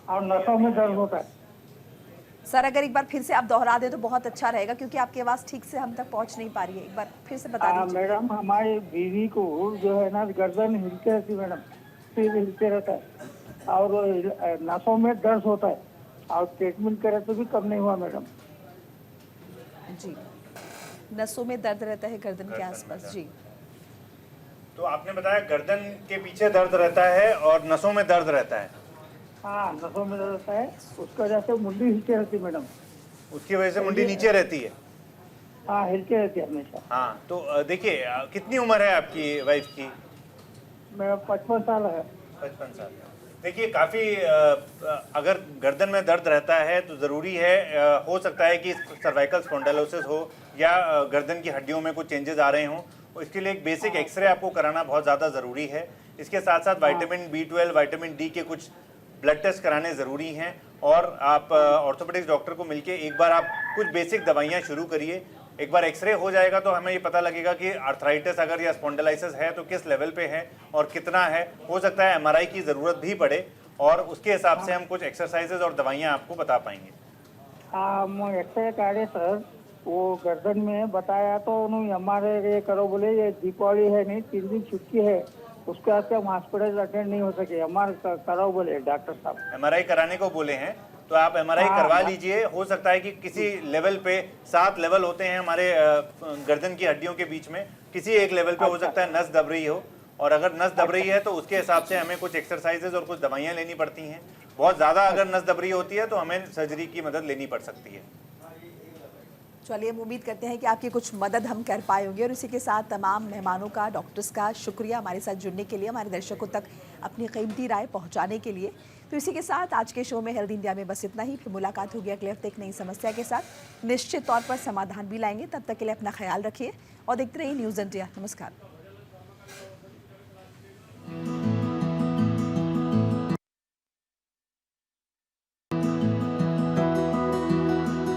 और नसों में दर्द होता है। सर अगर एक बार फिर से आप दोहरा दें तो बहुत अच्छा रहेगा, क्योंकि आपकी आवाज़ ठीक से हम तक पहुंच नहीं पा रही है। एक बार फिर से बता दीजिए। मैडम, हमारी बीवी को जो है ना गर्दन हिलते रहती मैडम, सिर हिलते रहता है और नसों में दर्द होता है, और ट्रीटमेंट करे तो भी कम नहीं हुआ मैडम। जी, नसों में दर्द रहता है गर्दन के आसपास। जी, तो आपने बताया गर्दन के पीछे दर्द रहता है और नसों में दर्द रहता है। हाँ, नसों में दर्द रहता है, उसकी वजह से मुंडी हिलती रहती मैडम। उसकी वजह से मुंडी नीचे रहती है? हाँ, हिलती रहती है हमेशा। हाँ, तो देखिए कितनी उम्र है आपकी वाइफ की? मेरा 55 साल है। 55 साल। देखिए काफ़ी अगर गर्दन में दर्द रहता है तो ज़रूरी है, हो सकता है कि सर्वाइकल स्पॉन्डिलोसिस हो या गर्दन की हड्डियों में कुछ चेंजेस आ रहे हों। इसके लिए एक बेसिक एक्सरे आपको कराना बहुत ज़्यादा ज़रूरी है। इसके साथ साथ विटामिन B12, विटामिन D के कुछ ब्लड टेस्ट कराने ज़रूरी हैं, और आप ऑर्थोपेडिक्स डॉक्टर को मिलके एक बार आप कुछ बेसिक दवाइयाँ शुरू करिए। एक बार एक्सरे हो जाएगा तो हमें ये पता लगेगा कि आर्थराइटिस अगर या स्पॉन्डिलाइसिस है तो किस लेवल पे है और कितना है। हो सकता है MRI की ज़रूरत भी पड़े, और उसके हिसाब से हम कुछ एक्सरसाइजेज और दवाइयाँ आपको बता पाएंगे। हाँ, मैं एक्सरे काढ़े सर, वो गर्दन में बताया तो उन्होंने हमारे ये करो बोले, ये दीपावली है नहीं, 3 दिन छुट्टी है, उसके बाद हम हॉस्पिटल अटेंड नहीं हो सके, हमारे कराओ बोले डॉक्टर साहब। MRI कराने को बोले हैं तो आप MRI करवा लीजिए। हो सकता है कि किसी लेवल पे 7 लेवल होते हैं हमारे गर्दन की हड्डियों के बीच में, किसी एक लेवल पे हो सकता है नस दब रही हो, और अगर नस दब रही है तो उसके हिसाब से हमें कुछ एक्सरसाइजेज और कुछ दवाइयाँ लेनी पड़ती हैं। बहुत ज़्यादा अगर नस दब रही होती है तो हमें सर्जरी की मदद लेनी पड़ सकती है। चलिए, हम उम्मीद करते हैं कि आपकी कुछ मदद हम कर पाए होंगे। और इसी के साथ तमाम मेहमानों का, डॉक्टर्स का शुक्रिया हमारे साथ जुड़ने के लिए, हमारे दर्शकों तक अपनी कीमती राय पहुंचाने के लिए। तो इसी के साथ आज के शो में हेल्थ इंडिया में बस इतना ही। फिर मुलाकात होगी अगले हफ्ते एक नई समस्या के साथ, निश्चित तौर पर समाधान भी लाएंगे। तब तक के लिए अपना ख्याल रखिए और देखते रहिए न्यूज़ इंडिया। नमस्कार।